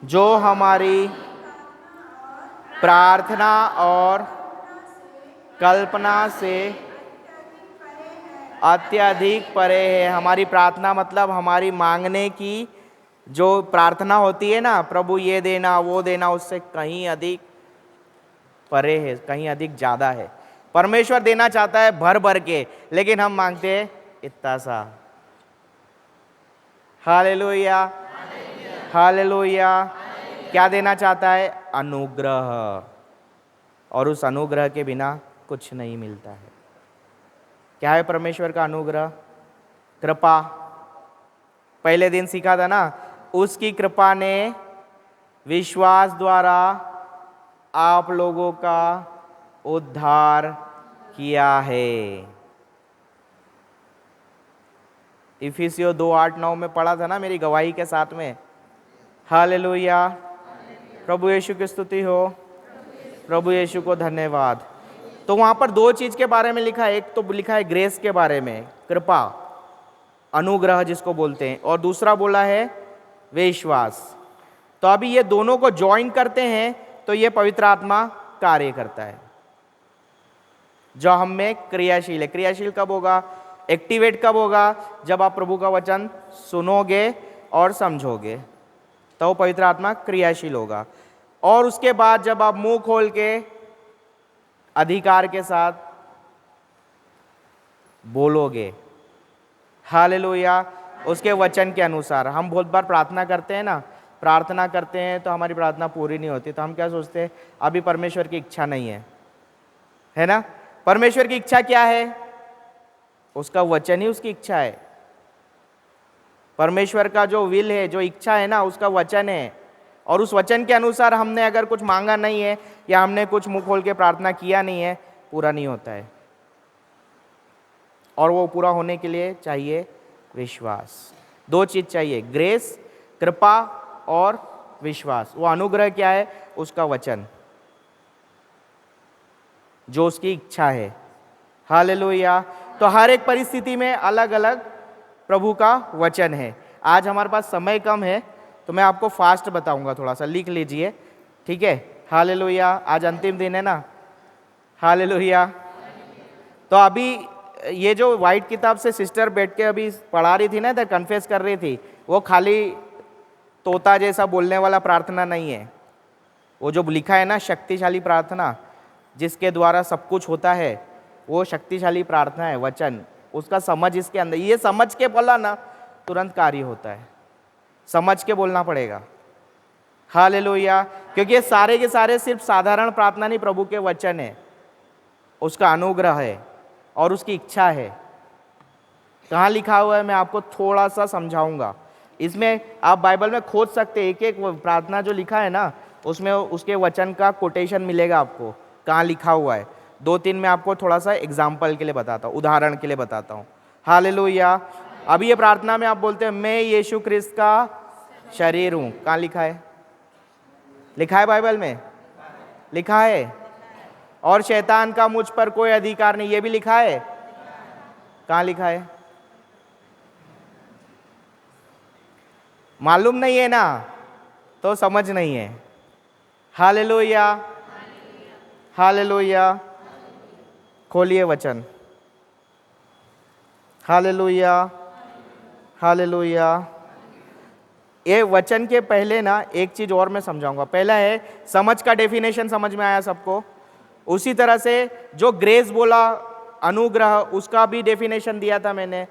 जो हमारी प्रार्थना और कल्पना से अत्यधिक परे है। हमारी प्रार्थना मतलब हमारी मांगने की जो प्रार्थना होती है ना, प्रभु ये देना वो देना, उससे कहीं अधिक परे है, कहीं अधिक ज़्यादा है। परमेश्वर देना चाहता है भर भर के, लेकिन हम मांगते हैं इतना सा। Hallelujah, hallelujah. क्या देना चाहता है? अनुग्रह, और उस अनुग्रह के बिना कुछ नहीं मिलता है। क्या है परमेश्वर का अनुग्रह? कृपा। पहले दिन सीखा था ना, उसकी कृपा ने विश्वास द्वारा आप लोगों का उद्धार किया है। इफिसियों 2:8-9 में पढ़ा था ना मेरी गवाही के साथ में। हालेलुया, प्रभु यीशु की स्तुति हो, प्रभु यीशु को धन्यवाद। तो वहां पर दो चीज के बारे में लिखा है, एक तो लिखा है ग्रेस के बारे में, कृपा, अनुग्रह जिसको बोलते हैं, और दूसरा बोला है विश्वास। तो अभी ये दोनों को ज्वाइन करते हैं तो ये पवित्र आत्मा कार्य करता है जो हम में क्रियाशील है। क्रियाशील कब होगा? एक्टिवेट कब होगा? जब आप प्रभु का वचन सुनोगे और समझोगे, तो पवित्र आत्मा क्रियाशील होगा। और उसके बाद जब आप मुंह खोल के अधिकार के साथ बोलोगे, हालेलुया, उसके वचन के अनुसार। हम बहुत बार प्रार्थना करते हैं ना, प्रार्थना करते हैं तो हमारी प्रार्थना पूरी नहीं होती, तो हम क्या सोचते हैं? अभी परमेश्वर की इच्छा नहीं है ना? परमेश्वर की इच्छा क्या है? उसका वचन ही उसकी इच्छा है। परमेश्वर का जो विल है, जो इच्छा है ना, उसका वचन है, और उस वचन के अनुसार हमने अगर कुछ मांगा नहीं है या हमने कुछ मुंह खोल के प्रार्थना किया नहीं है, पूरा नहीं होता है। और वो पूरा होने के लिए चाहिए विश्वास। दो चीज चाहिए, ग्रेस, कृपा और विश्वास। वो अनुग्रह क्या है? उसका वचन, जो उसकी इच्छा है। हालेलुया। तो हर एक परिस्थिति में अलग अलग प्रभु का वचन है। आज हमारे पास समय कम है तो मैं आपको फास्ट बताऊंगा, थोड़ा सा लिख लीजिए, ठीक है? हालेलुया। आज अंतिम दिन है ना, हालेलुया। तो अभी ये जो वाइट किताब से सिस्टर बैठ के अभी पढ़ा रही थी ना, इधर कन्फेस कर रही थी, वो खाली तोता जैसा बोलने वाला प्रार्थना नहीं है। वो जो लिखा है ना, शक्तिशाली प्रार्थना, जिसके द्वारा सब कुछ होता है, वो शक्तिशाली प्रार्थना है, वचन। उसका समझ इसके अंदर, ये समझ के बोला ना, तुरंत कार्य होता है। समझ के बोलना पड़ेगा। हालेलुया। क्योंकि ये सारे के सारे सिर्फ साधारण प्रार्थना नहीं, प्रभु के वचन है, उसका अनुग्रह है और उसकी इच्छा है। कहाँ लिखा हुआ है मैं आपको थोड़ा सा समझाऊंगा। इसमें आप बाइबल में खोज सकते हैं, एक एक प्रार्थना जो लिखा है ना, उसमें उसके वचन का कोटेशन मिलेगा आपको, कहाँ लिखा हुआ है। 2-3 मैं आपको थोड़ा सा एग्जाम्पल के लिए बताता हूँ, उदाहरण के लिए बताता हूँ। हालेलुया। अभी ये प्रार्थना में आप बोलते हैं, मैं यीशु ख्रिस्त का शरीर हूँ। कहाँ लिखा है? लिखा है बाइबल में, लिखा है। और शैतान का मुझ पर कोई अधिकार नहीं, ये भी लिखा है। कहाँ लिखा है? मालूम नहीं है ना, तो समझ नहीं है। Hallelujah, hallelujah. खोलिए वचन। Hallelujah, hallelujah. ये वचन के पहले ना एक चीज और मैं समझाऊंगा। पहला है समझ का डेफिनेशन, समझ में आया सबको? उसी तरह से जो ग्रेस बोला, अनुग्रह, उसका भी डेफिनेशन दिया था मैंने,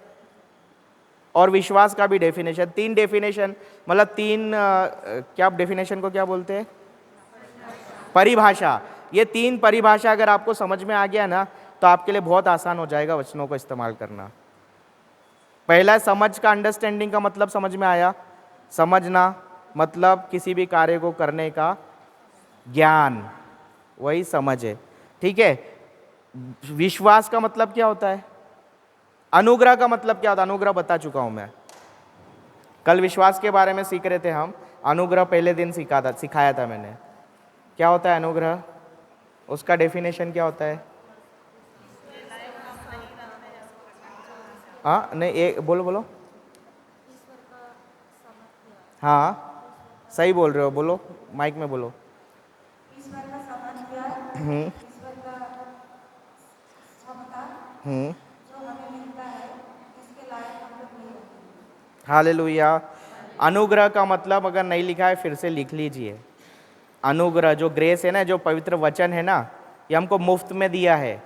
और विश्वास का भी डेफिनेशन। 3 डेफिनेशन, मतलब 3 क्या डेफिनेशन को क्या बोलते हैं? परिभाषा, ये 3 परिभाषा अगर आपको समझ में आ गया ना तो आपके लिए बहुत आसान हो जाएगा वचनों को इस्तेमाल करना। पहला, समझ का, अंडरस्टैंडिंग का मतलब समझ में आया। समझना मतलब किसी भी कार्य को करने का ज्ञान, वही समझ है। ठीक है। विश्वास का मतलब क्या होता है? अनुग्रह का मतलब क्या होता है? अनुग्रह बता चुका हूं मैं, कल विश्वास के बारे में सीख रहे थे हम। अनुग्रह पहले दिन सिखाया था मैंने। क्या होता है अनुग्रह? उसका डेफिनेशन क्या होता है? हाँ नहीं, एक बोलो बोलो। हाँ सही बोल रहे हो, बोलो माइक में बोलो। ईश्वर का सामर्थ्य, हम्म ईश्वर का क्षमता हम्म जो हमें मिलता है, इसके लायक हम लोग नहीं होते। हालेलुया। अनुग्रह का मतलब अगर नहीं लिखा है फिर से लिख लीजिए। अनुग्रह जो ग्रेस है ना, जो पवित्र वचन है ना, ये हमको मुफ्त में दिया है,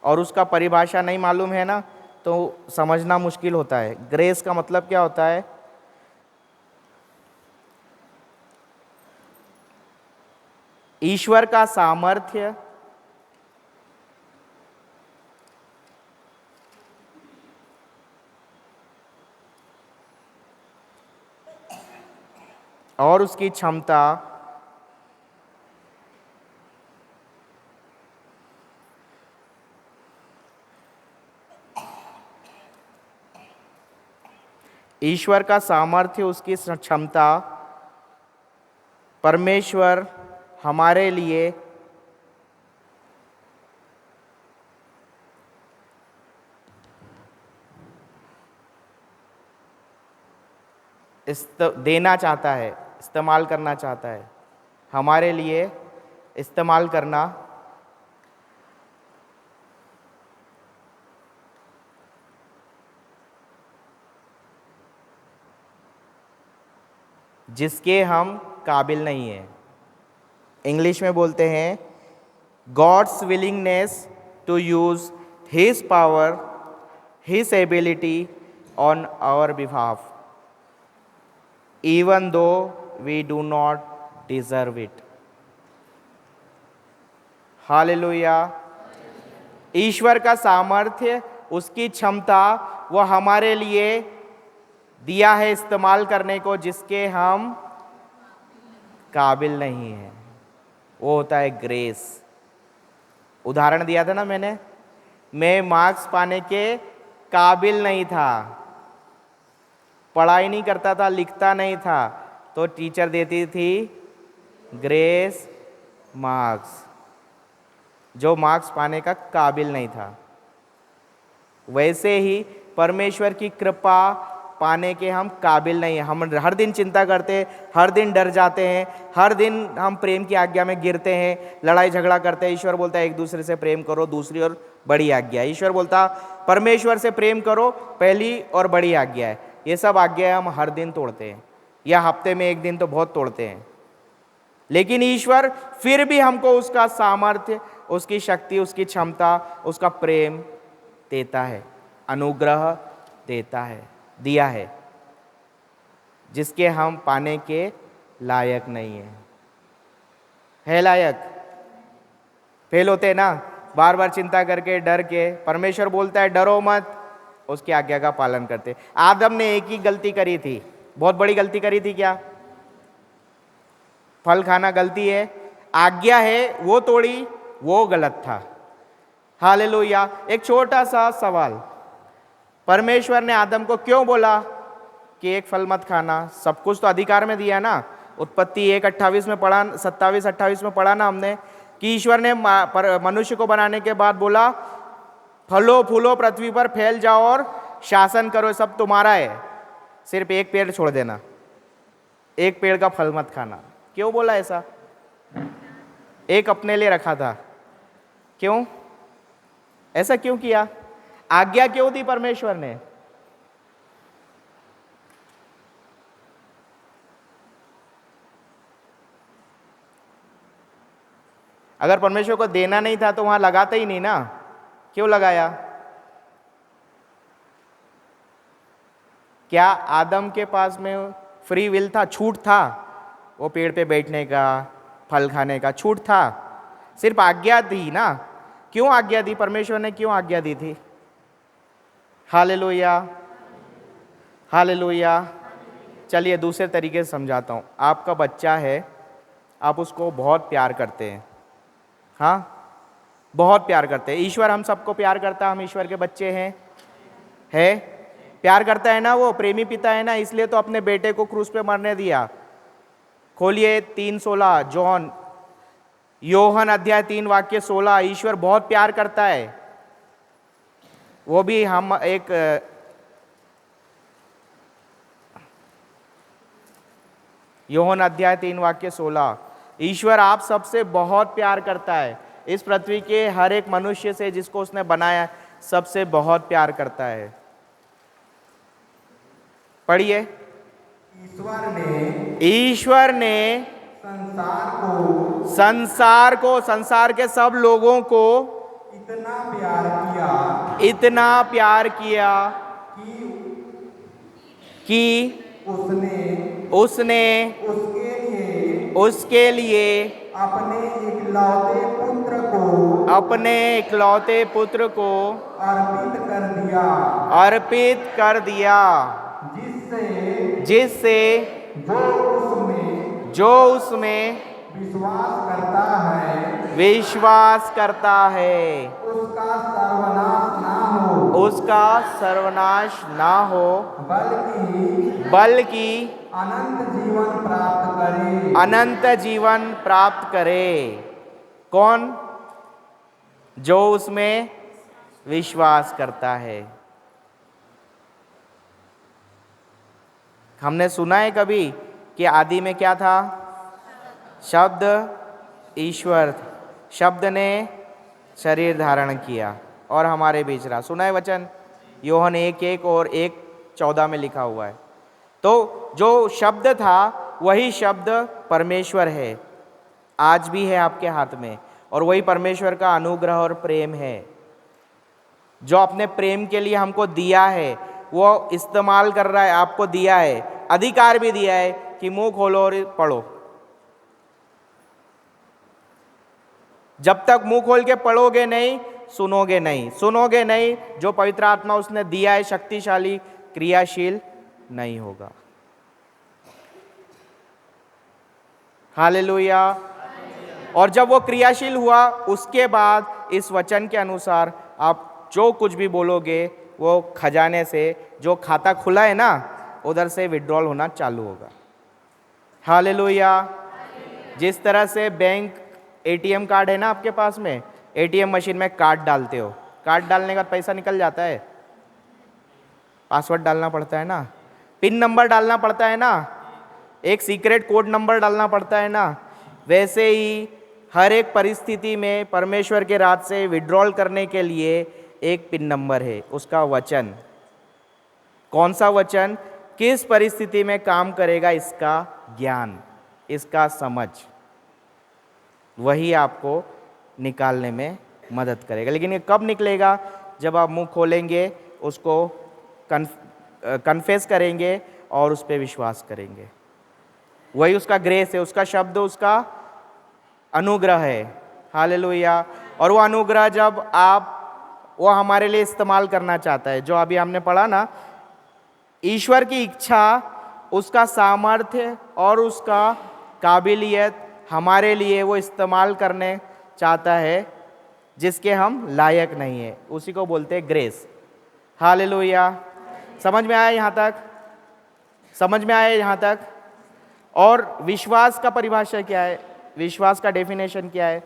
और उसका परिभाषा नहीं मालूम है ना तो समझना मुश्किल होता है। ग्रेस का मतलब क्या होता है? ईश्वर का सामर्थ्य, और उसकी क्षमता, ईश्वर का सामर्थ्य, उसकी क्षमता, परमेश्वर हमारे लिए देना चाहता है, इस्तेमाल करना चाहता है, हमारे लिए इस्तेमाल करना, जिसके हम काबिल नहीं हैं। इंग्लिश में बोलते हैं God's willingness to use his power, his ability on our behalf, even though we do not deserve it. Hallelujah. ईश्वर का सामर्थ्य, उसकी क्षमता, वो हमारे लिए दिया है इस्तेमाल करने को, जिसके हम काबिल नहीं हैं। वो होता है ग्रेस। उदाहरण दिया था ना मैंने, मैं मार्क्स पाने के काबिल नहीं था, पढ़ाई नहीं करता था, लिखता नहीं था, तो टीचर देती थी ग्रेस मार्क्स, जो मार्क्स पाने का काबिल नहीं था। वैसे ही परमेश्वर की कृपा पाने के हम काबिल नहीं हैं। हम हर दिन चिंता करते हैं, हर दिन डर जाते हैं, हर दिन हम प्रेम की आज्ञा में गिरते हैं, लड़ाई झगड़ा करते हैं। ईश्वर बोलता है एक दूसरे से प्रेम करो, दूसरी और बड़ी आज्ञा है। ईश्वर बोलता परमेश्वर से प्रेम करो, पहली और बड़ी आज्ञा है। ये सब आज्ञा हम हर दिन तोड़ते हैं, या हफ्ते में एक दिन तो बहुत तोड़ते हैं। लेकिन ईश्वर फिर भी हमको उसका सामर्थ्य, उसकी शक्ति, उसकी क्षमता, उसका प्रेम देता है, अनुग्रह देता है, दिया है, जिसके हम पाने के लायक नहीं है लायक? फेल होते हैं ना बार बार चिंता करके, डर के। परमेश्वर बोलता है डरो मत, उसकी आज्ञा का पालन करते। आदम ने एक ही गलती करी थी, बहुत बड़ी गलती करी थी। क्या? फल खाना गलती है, आज्ञा है वो तोड़ी, वो गलत था। हालेलुया। एक छोटा सा सवाल, परमेश्वर ने आदम को क्यों बोला कि एक फल मत खाना? सब कुछ तो अधिकार में दिया ना। उत्पत्ति 1:28 में पढ़ा, 27-28 में पढ़ा ना हमने, कि ईश्वर ने मनुष्य को बनाने के बाद बोला फलो फूलो पृथ्वी पर फैल जाओ और शासन करो, सब तुम्हारा है, सिर्फ एक पेड़ छोड़ देना, एक पेड़ का फल मत खाना। क्यों बोला ऐसा? एक अपने लिए रखा था। क्यों ऐसा क्यों किया? आज्ञा क्यों दी परमेश्वर ने? अगर परमेश्वर को देना नहीं था तो वहां लगाता ही नहीं ना। क्यों लगाया? क्या आदम के पास में फ्री विल था, छूट था? वो पेड़ पे बैठने का, फल खाने का छूट था, सिर्फ आज्ञा दी ना। क्यों आज्ञा दी? परमेश्वर ने क्यों आज्ञा दी थी? Hallelujah, hallelujah. चलिए दूसरे तरीके से समझाता हूँ। आपका बच्चा है, आप उसको बहुत प्यार करते हैं, हाँ, बहुत प्यार करते हैं। ईश्वर हम सबको प्यार करता है, हम ईश्वर के बच्चे हैं, है, प्यार करता है ना, वो प्रेमी पिता है ना, इसलिए तो अपने बेटे को क्रूस पे मरने दिया। खोलिए 3:16 जॉन, योहन अध्याय 3 वाक्य 16। ईश्वर बहुत प्यार करता है, वो भी हम एक योहन अध्याय 3 वाक्य 16। ईश्वर आप सबसे बहुत प्यार करता है, इस पृथ्वी के हर एक मनुष्य से जिसको उसने बनाया सबसे बहुत प्यार करता है। पढ़िए, ईश्वर ने संसार के सब लोगों को इतना प्यार किया कि उसने उसके लिए अपने इकलौते पुत्र को अर्पित कर दिया, जिससे जो उसमें विश्वास करता है उसका सर्वनाश ना हो, बल्कि अनंत जीवन प्राप्त करे। कौन? जो उसमें विश्वास करता है। हमने सुना है कभी कि आदि में क्या था? शब्द ईश्वर, शब्द ने शरीर धारण किया और हमारे बीच रहा। सुना है वचन? योहन 1:1 और 1:14 में लिखा हुआ है। तो जो शब्द था वही शब्द परमेश्वर है, आज भी है आपके हाथ में, और वही परमेश्वर का अनुग्रह और प्रेम है, जो अपने प्रेम के लिए हमको दिया है, वो इस्तेमाल कर रहा है। आपको दिया है, अधिकार भी दिया है कि मुंह खोलो और पढ़ो। जब तक मुंह खोल के पढ़ोगे नहीं, सुनोगे नहीं, जो पवित्र आत्मा उसने दिया है शक्तिशाली, क्रियाशील नहीं होगा। हालेलुया। और जब वो क्रियाशील हुआ, उसके बाद इस वचन के अनुसार आप जो कुछ भी बोलोगे वो खजाने से, जो खाता खुला है ना, उधर से विड्रॉल होना चालू होगा। हालेलुया। जिस तरह से बैंक एटीएम कार्ड है ना आपके पास में, एटीएम मशीन में कार्ड डालते हो, कार्ड डालने का पैसा निकल जाता है, पासवर्ड डालना पड़ता है ना, पिन नंबर डालना पड़ता है ना, एक सीक्रेट कोड नंबर डालना पड़ता है ना। वैसे ही हर एक परिस्थिति में परमेश्वर के राज से विड्रॉल करने के लिए एक पिन नंबर है, उसका वचन। कौन सा वचन? किस परिस्थिति में काम करेगा, इसका ज्ञान, इसका समझ, वही आपको निकालने में मदद करेगा। लेकिन ये कब निकलेगा? जब आप मुंह खोलेंगे, उसको कन्फेस करेंगे और उस पर विश्वास करेंगे। वही उसका ग्रेस है, उसका शब्द, उसका अनुग्रह है। हालेलुया। और वो अनुग्रह जब वो हमारे लिए इस्तेमाल करना चाहता है, जो अभी हमने पढ़ा ना, ईश्वर की इच्छा, उसका सामर्थ्य और उसका काबिलियत हमारे लिए वो इस्तेमाल करने चाहता है, जिसके हम लायक नहीं है, उसी को बोलते हैं ग्रेस। हालेलुया। समझ में आया यहाँ तक? समझ में आया यहाँ तक? और विश्वास का परिभाषा क्या है? विश्वास का डेफिनेशन क्या है?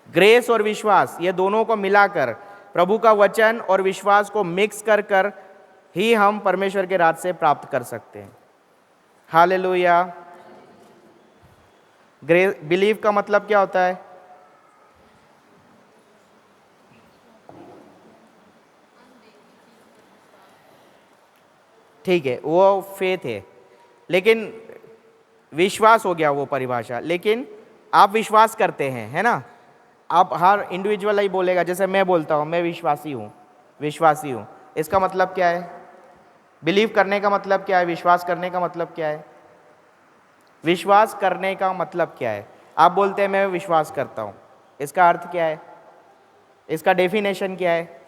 ग्रेस और विश्वास, ये दोनों को मिलाकर, प्रभु का वचन और विश्वास को मिक्स कर कर ही हम परमेश्वर के राज से प्राप्त कर सकते हैं। हालेलुया। ग्रेस, बिलीव का मतलब क्या होता है? ठीक है, वो फेथ है, लेकिन विश्वास हो गया वो परिभाषा। लेकिन आप विश्वास करते हैं, है ना? आप हर इंडिविजुअल ही बोलेगा, जैसे मैं बोलता हूँ मैं विश्वासी हूँ, इसका मतलब क्या है? बिलीव करने का मतलब क्या है? विश्वास करने का मतलब क्या है? विश्वास करने का मतलब क्या है? आप बोलते हैं मैं विश्वास करता हूं, इसका अर्थ क्या है? इसका डेफिनेशन क्या है?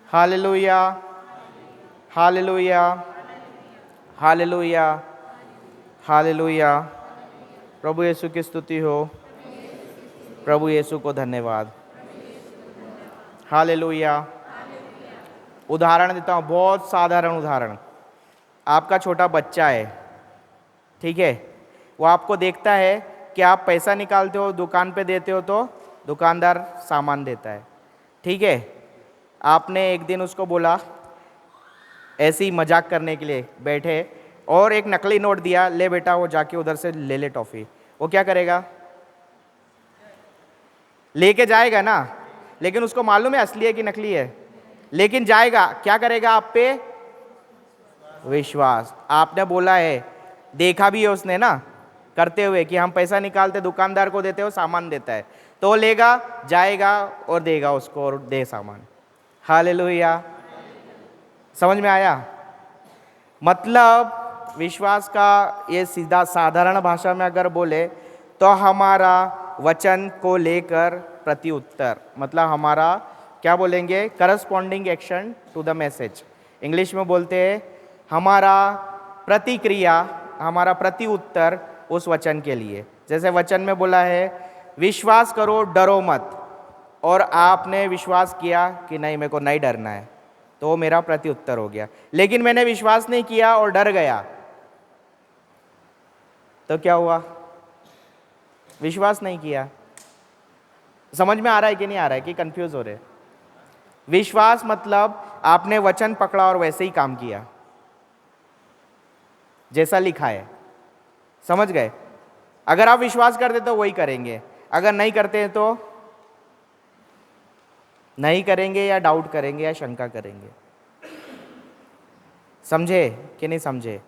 Hallelujah, hallelujah, hallelujah, hallelujah. प्रभु यीशु की स्तुति हो। प्रभु यीशु को धन्यवाद। हालेलुया। उदाहरण देता हूँ, बहुत साधारण उदाहरण। आपका छोटा बच्चा है, ठीक है, वो आपको देखता है कि आप पैसा निकालते हो, दुकान पे देते हो, तो दुकानदार सामान देता है, ठीक है। आपने एक दिन उसको बोला, ऐसे ही मजाक करने के लिए बैठे, और एक नकली नोट दिया, ले बेटा वो जाके उधर से ले ले टॉफी। वो क्या करेगा? लेके जाएगा ना, लेकिन उसको मालूम है असली है कि नकली है, लेकिन जाएगा। क्या करेगा? आप पे विश्वास। आपने बोला है, देखा भी है उसने ना करते हुए कि हम पैसा निकालते, दुकानदार को देते हो, सामान देता है, तो वो लेगा, जाएगा और देगा उसको, और दे सामान। हालेलुया। समझ में आया? मतलब विश्वास का ये सीधा साधारण भाषा में अगर बोले तो हमारा वचन को लेकर प्रति उत्तर, मतलब हमारा क्या बोलेंगे? Corresponding action to the message. English में बोलते हैं हमारा प्रतिक्रिया, हमारा प्रति उत्तर उस वचन के लिए। जैसे वचन में बोला है विश्वास करो, डरो मत, और आपने विश्वास किया कि नहीं, मेरे को नहीं डरना है, तो वो मेरा प्रति उत्तर हो गया। लेकिन मैंने विश्वास नहीं किया और डर गया, तो क्या हुआ? विश्वास नहीं किया। समझ में आ रहा है कि नहीं आ रहा है, कि कंफ्यूज हो रहे? विश्वास मतलब आपने वचन पकड़ा और वैसे ही काम किया जैसा लिखा है। समझ गए? अगर आप विश्वास करते तो वही करेंगे, अगर नहीं करते हैं तो नहीं करेंगे, या डाउट करेंगे, या शंका करेंगे। समझे कि नहीं समझे?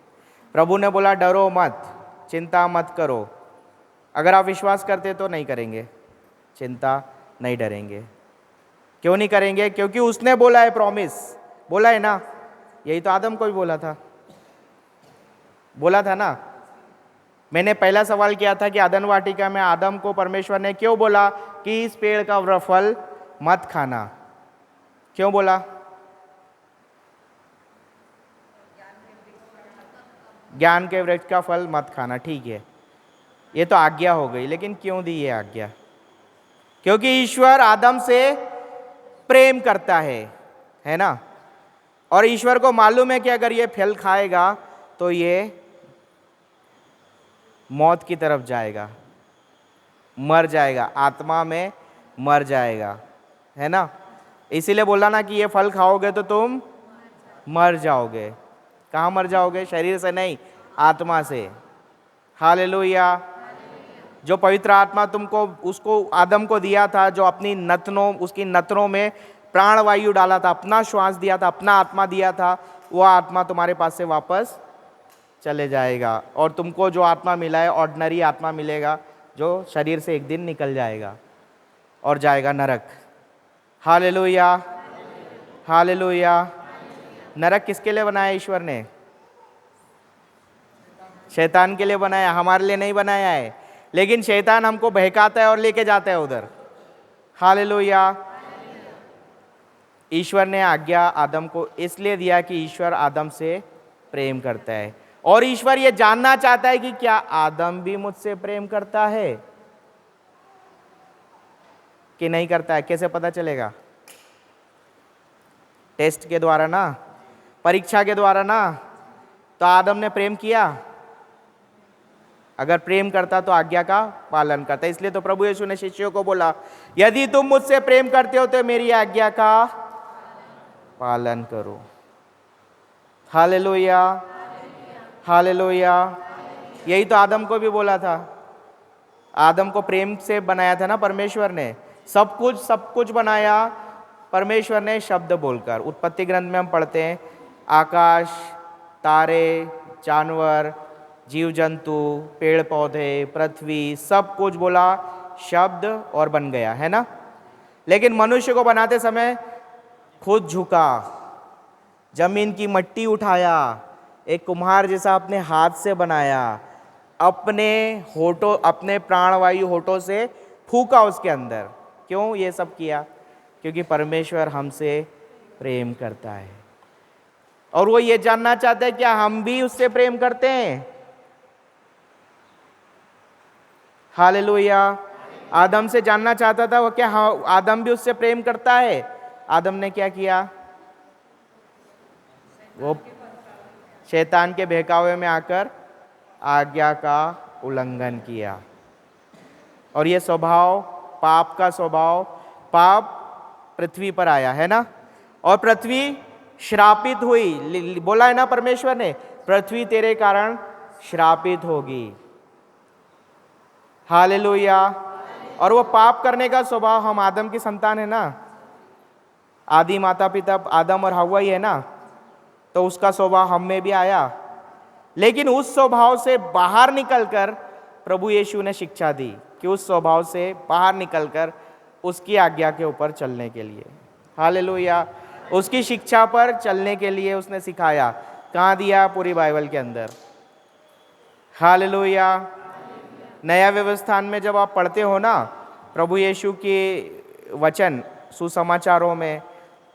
प्रभु ने बोला डरो मत, चिंता मत करो। अगर आप विश्वास करते तो नहीं करेंगे, चिंता नहीं डरेंगे। क्यों नहीं करेंगे? क्योंकि उसने बोला है, प्रॉमिस बोला है ना। यही तो आदम को भी बोला था ना। मैंने पहला सवाल किया था कि अदन वाटिका में आदम को परमेश्वर ने क्यों बोला कि इस पेड़ का फल मत खाना? क्यों बोला? ज्ञान के वृक्ष का फल मत खाना, ठीक है, ये तो आज्ञा हो गई। लेकिन क्यों दी ये आज्ञा? क्योंकि ईश्वर आदम से प्रेम करता है ना। और ईश्वर को मालूम है कि अगर ये फल खाएगा तो ये मौत की तरफ जाएगा, मर जाएगा, आत्मा में मर जाएगा, है ना। इसीलिए बोला ना कि ये फल खाओगे तो तुम मर जाओगे। कहाँ मर जाओगे? शरीर से नहीं, आत्मा से। हालेलुया। जो पवित्र आत्मा तुमको, उसको आदम को दिया था, जो अपनी नथनों, उसकी नथनों में प्राणवायु डाला था, अपना श्वास दिया था, अपना आत्मा दिया था, वो आत्मा तुम्हारे पास से वापस चले जाएगा। और तुमको जो आत्मा मिला है, ऑर्डिनरी आत्मा मिलेगा, जो शरीर से एक दिन निकल जाएगा और जाएगा नरक। Hallelujah, hallelujah. नरक किसके लिए बनाया ईश्वर ने? शैतान के लिए बनाया, हमारे लिए नहीं बनाया है। लेकिन शैतान हमको बहकाता है और लेके जाता है उधर। हालेलुया। ईश्वर ने आज्ञा आदम को इसलिए दिया कि ईश्वर आदम से प्रेम करता है, और ईश्वर ये जानना चाहता है कि क्या आदम भी मुझसे प्रेम करता है कि नहीं करता है। कैसे पता चलेगा? टेस्ट के द्वारा ना, परीक्षा के द्वारा ना। तो आदम ने प्रेम किया? अगर प्रेम करता तो आज्ञा का पालन करता। इसलिए तो प्रभु यीशु ने शिष्यों को बोला, यदि तुम मुझसे प्रेम करते हो तो मेरी आज्ञा का पालन करो। Hallelujah, hallelujah. यही तो आदम को भी बोला था। आदम को प्रेम से बनाया था ना परमेश्वर ने। सब कुछ बनाया परमेश्वर ने शब्द बोलकर। उत्पत्ति ग्रंथ में हम पढ़ते हैं, आकाश, तारे, जानवर, जीव जंतु, पेड़ पौधे, पृथ्वी, सब कुछ बोला शब्द और बन गया, है ना। लेकिन मनुष्य को बनाते समय खुद झुका, जमीन की मट्टी उठाया, एक कुम्हार जैसा अपने हाथ से बनाया, अपने होठों, अपने प्राणवायु होठों से फूका उसके अंदर। क्यों ये सब किया? क्योंकि परमेश्वर हमसे प्रेम करता है और वो ये जानना चाहता है क्या हम भी उससे प्रेम करते हैं। हालेलुया। आदम से जानना चाहता था वो क्या आदम भी उससे प्रेम करता है। आदम ने क्या किया? वो शैतान के बहकावे में आकर आज्ञा का उल्लंघन किया और ये स्वभाव, पाप का स्वभाव, पाप पृथ्वी पर आया है ना, और पृथ्वी श्रापित हुई। बोला है ना परमेश्वर ने, पृथ्वी तेरे कारण श्रापित होगी। हालेलुया। और वो पाप करने का स्वभाव, हम आदम की संतान है ना, आदि माता पिता आदम और हव्वा ही है ना, तो उसका स्वभाव हम में भी आया। लेकिन उस स्वभाव से बाहर निकलकर प्रभु यीशु ने शिक्षा दी कि उस स्वभाव से बाहर निकलकर उसकी आज्ञा के ऊपर चलने के लिए, हालेलुया, उसकी शिक्षा पर चलने के लिए उसने सिखाया। कहाँ दिया? पूरी बाइबल के अंदर। हालेलुया। नया व्यवस्थान में जब आप पढ़ते हो ना प्रभु यीशु के वचन सुसमाचारों में,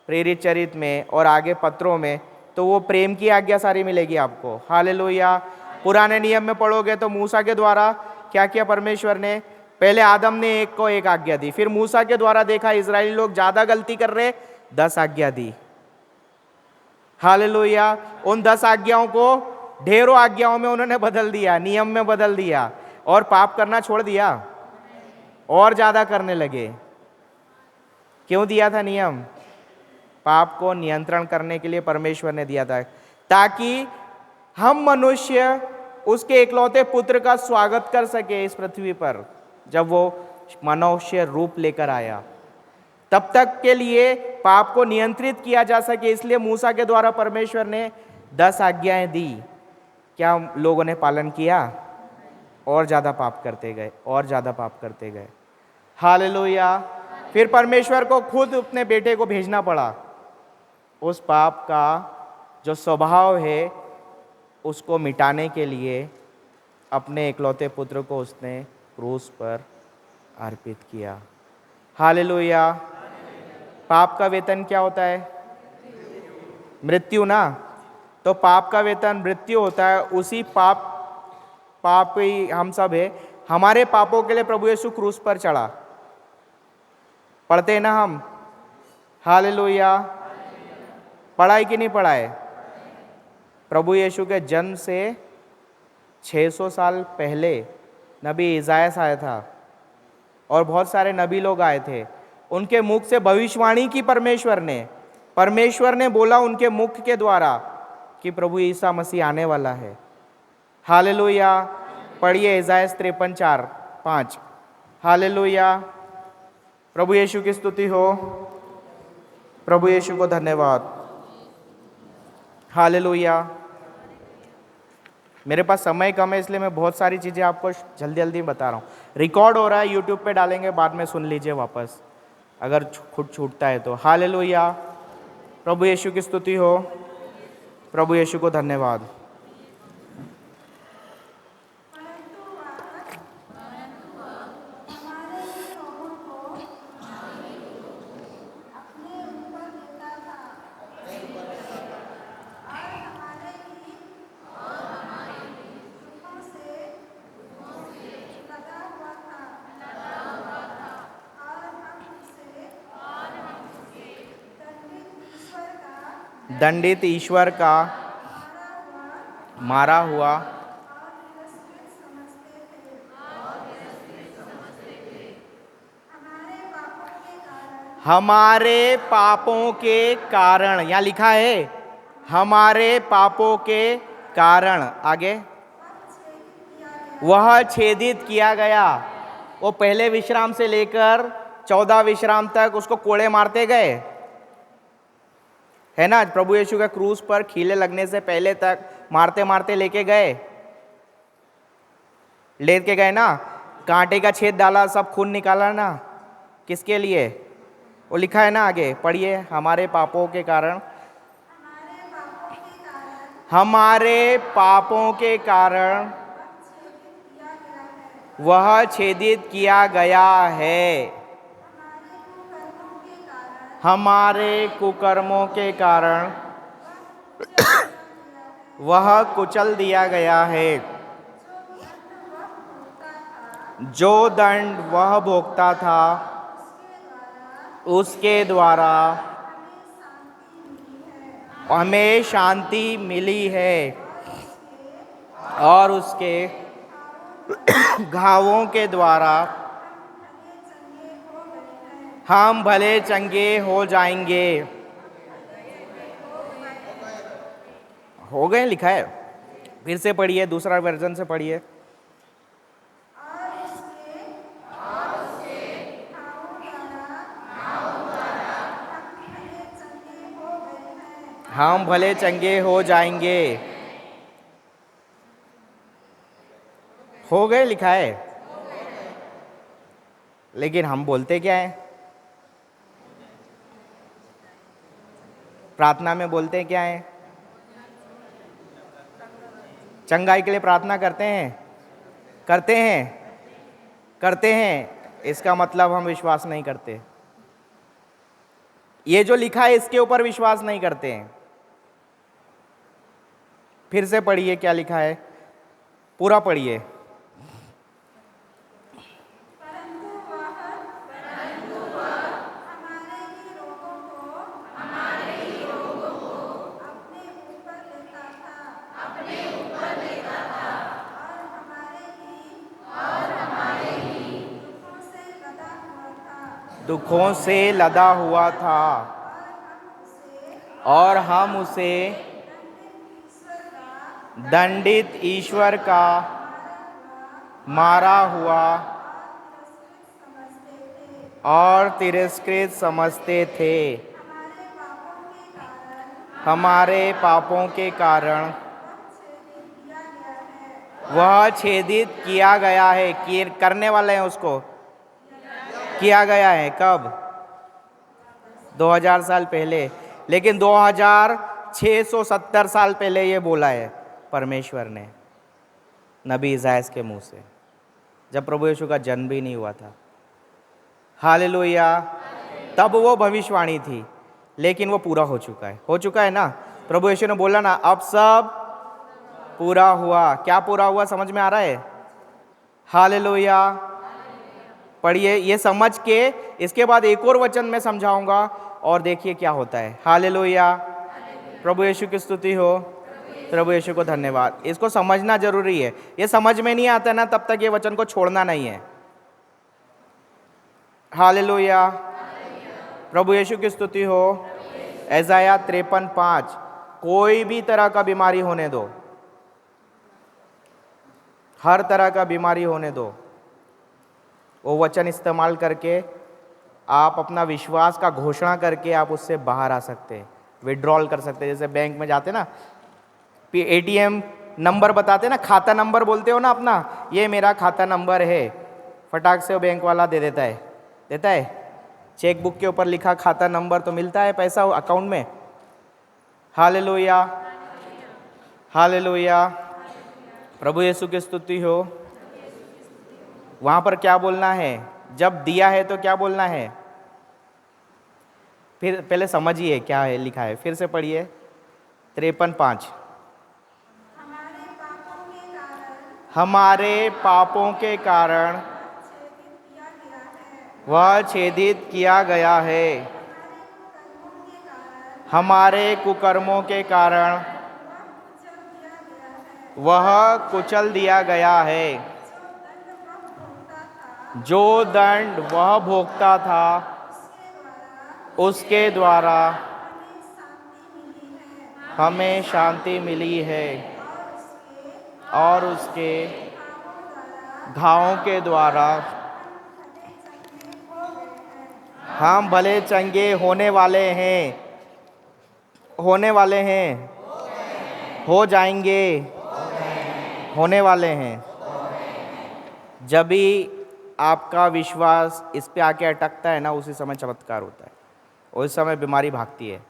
प्रेरित चरित्र में और आगे पत्रों में, तो वो प्रेम की आज्ञा सारी मिलेगी आपको। हालेलुया। पुराने नियम में पढ़ोगे तो मूसा के द्वारा क्या किया परमेश्वर ने? पहले आदम ने एक को एक आज्ञा दी, फिर मूसा के द्वारा देखा इजरायली लोग ज्यादा गलती कर रहे, 10 आज्ञा दी। हालेलुया। उन 10 आज्ञाओं को ढेरों आज्ञाओं में उन्होंने बदल दिया, नियम में बदल दिया और पाप करना छोड़ दिया और ज्यादा करने लगे। क्यों दिया था नियम? पाप को नियंत्रण करने के लिए परमेश्वर ने दिया था, ताकि हम मनुष्य उसके इकलौते पुत्र का स्वागत कर सके इस पृथ्वी पर। जब वो मनुष्य रूप लेकर आया तब तक के लिए पाप को नियंत्रित किया जा सके, इसलिए मूसा के द्वारा परमेश्वर ने 10 आज्ञाएं दी। क्या लोगों ने पालन किया? और ज्यादा पाप करते गए और ज्यादा पाप करते गए। हालेलुया। फिर परमेश्वर को खुद अपने बेटे को भेजना पड़ा। उस पाप का जो स्वभाव है उसको मिटाने के लिए अपने इकलौते पुत्र को उसने क्रूस पर अर्पित किया। हालेलुया। पाप का वेतन क्या होता है? मृत्यु ना। तो पाप का वेतन मृत्यु होता है। उसी पाप ही हम सब है। हमारे पापों के लिए प्रभु यीशु क्रूस पर चढ़ा। पढ़ते हैं ना हम? हालेलुया। पढ़ाई कि नहीं पढ़ाए? प्रभु यीशु के जन्म से 600 साल पहले नबी इसायास आया था और बहुत सारे नबी लोग आए थे। उनके मुख से भविष्यवाणी की परमेश्वर ने बोला उनके मुख के द्वारा कि प्रभु ईसा मसीह आने वाला है। हालेलुया। पढ़िए इसायास 53:4-5। हालेलुया। प्रभु यीशु की स्तुति हो। प्रभु यीशु को धन्यवाद। हालेलुया। मेरे पास समय कम है इसलिए मैं बहुत सारी चीज़ें आपको जल्दी जल्दी बता रहा हूँ। रिकॉर्ड हो रहा है, यूट्यूब पे डालेंगे, बाद में सुन लीजिए वापस अगर खुद छूटता है तो। हालेलुया। प्रभु यीशु की स्तुति हो। प्रभु यीशु को धन्यवाद। दंडित ईश्वर का मारा हुआ हमारे पापों के कारण, यहाँ लिखा है हमारे पापों के कारण, आगे वह छेदित किया गया। वो पहले विश्राम से लेकर 14 विश्राम तक उसको कोड़े मारते गए, है ना। प्रभु यीशु के क्रूस पर खीले लगने से पहले तक मारते मारते लेके गए ना। कांटे का छेद डाला, सब खून निकाला ना। किसके लिए? वो लिखा है ना, आगे पढ़िए। हमारे पापों के कारण हमारे पापों के कारण वह छेदित किया गया है। हमारे कुकर्मों के कारण वह कुचल दिया गया है। जो दंड वह भोगता था उसके द्वारा हमें शांति मिली है और उसके घावों के द्वारा हम भले चंगे हो जाएंगे। हो गए लिखा है, फिर से पढ़िए, दूसरा वर्जन से पढ़िए। हम भले चंगे हो जाएंगे। हो गए लिखा है, लेकिन हम बोलते क्या है? प्रार्थना में बोलते क्या है? चंगाई के लिए प्रार्थना करते हैं, करते हैं, करते हैं। इसका मतलब हम विश्वास नहीं करते। ये जो लिखा है इसके ऊपर विश्वास नहीं करते हैं। फिर से पढ़िए क्या लिखा है, पूरा पढ़िए। दुखों से लदा हुआ था और हम उसे दंडित ईश्वर का मारा हुआ और तिरस्कृत समझते थे। हमारे पापों के कारण वह छेदित किया गया है। करने वाले हैं उसको, किया गया है। कब? 2000 साल पहले। लेकिन 2670 साल पहले ये बोला है परमेश्वर ने नबी इसायास के मुंह से, जब प्रभु यीशु का जन्म भी नहीं हुआ था। हालेलुया। तब वो भविष्यवाणी थी, लेकिन वो पूरा हो चुका है। हो चुका है ना? प्रभु यीशु ने बोला ना, अब सब पूरा हुआ। क्या पूरा हुआ समझ में आ रहा है? हालेलुया। पढ़िए, ये समझ के इसके बाद एक और वचन मैं समझाऊंगा और देखिए क्या होता है। हालेलुया। प्रभु यीशु की स्तुति हो। प्रभु यीशु को धन्यवाद। इसको समझना जरूरी है। ये समझ में नहीं आता ना, तब तक ये वचन को छोड़ना नहीं है। हालेलुया। प्रभु यीशु की स्तुति हो। यशायाह 53:5, कोई भी तरह का बीमारी होने दो, हर तरह का बीमारी होने दो, वो वचन इस्तेमाल करके आप अपना विश्वास का घोषणा करके आप उससे बाहर आ सकते हैं, विड्रॉल कर सकते हैं। जैसे बैंक में जाते ना, एटीएम नंबर बताते ना, खाता नंबर बोलते हो ना अपना, ये मेरा खाता नंबर है, फटाक से वो बैंक वाला दे देता है। चेकबुक के ऊपर लिखा खाता नंबर, तो मिलता है पैसा अकाउंट में। हालेलुया। हालेलुया। प्रभु यीशु की स्तुति हो। वहाँ पर क्या बोलना है? जब दिया है तो क्या बोलना है? फिर पहले समझिए क्या है लिखा है, फिर से पढ़िए 53:5। हमारे पापों के कारण वह छेदित किया गया है। हमारे कुकर्मों के कारण वह कुचल दिया गया है। जो दंड वह भोगता था उसके द्वारा हमें शांति मिली है और उसके घावों के द्वारा हम भले चंगे होने वाले हैं, होने वाले हैं, हो जाएंगे, होने वाले हैं। जब भी आपका विश्वास इस पे आके अटकता है ना, उसी समय चमत्कार होता है, उस समय बीमारी भागती है।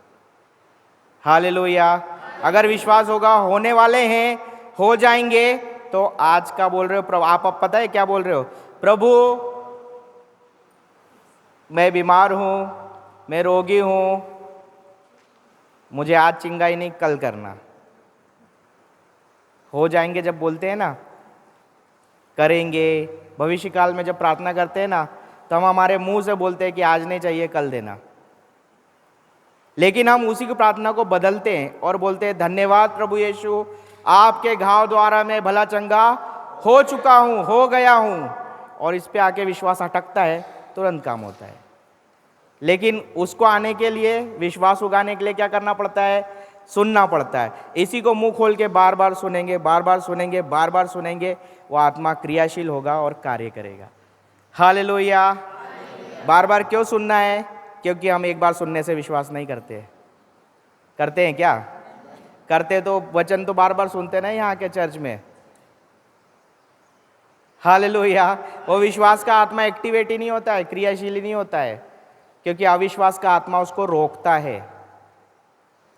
हालेलुया। अगर विश्वास होगा, होने वाले हैं, हो जाएंगे। तो आज का बोल रहे हो प्रभु, आप अब पता है क्या बोल रहे हो? प्रभु मैं बीमार हूं, मैं रोगी हूं, मुझे आज चिंगाई नहीं, कल करना। हो जाएंगे जब बोलते हैं ना, करेंगे। भविष्य काल में जब प्रार्थना करते हैं ना, तो हम हमारे मुंह से बोलते हैं कि आज नहीं चाहिए, कल देना। लेकिन हम उसी की प्रार्थना को बदलते हैं और बोलते हैं धन्यवाद प्रभु यीशु, आपके घाव द्वारा मैं भला चंगा हो चुका हूं, हो गया हूं। और इस पे आके विश्वास अटकता है, तुरंत काम होता है। लेकिन उसको आने के लिए, विश्वास उगाने के लिए क्या करना पड़ता है? सुनना पड़ता है। इसी को मुंह खोल के बार बार सुनेंगे, बार बार सुनेंगे, बार बार सुनेंगे, वो आत्मा क्रियाशील होगा और कार्य करेगा। हालेलुया। बार बार क्यों सुनना है? क्योंकि हम एक बार सुनने से विश्वास नहीं करते। करते हैं क्या? करते तो वचन तो बार बार सुनते ना यहाँ के चर्च में। हालेलुया। वो विश्वास का आत्मा एक्टिवेट ही नहीं होता है, क्रियाशील ही नहीं होता है, क्योंकि अविश्वास का आत्मा उसको रोकता है।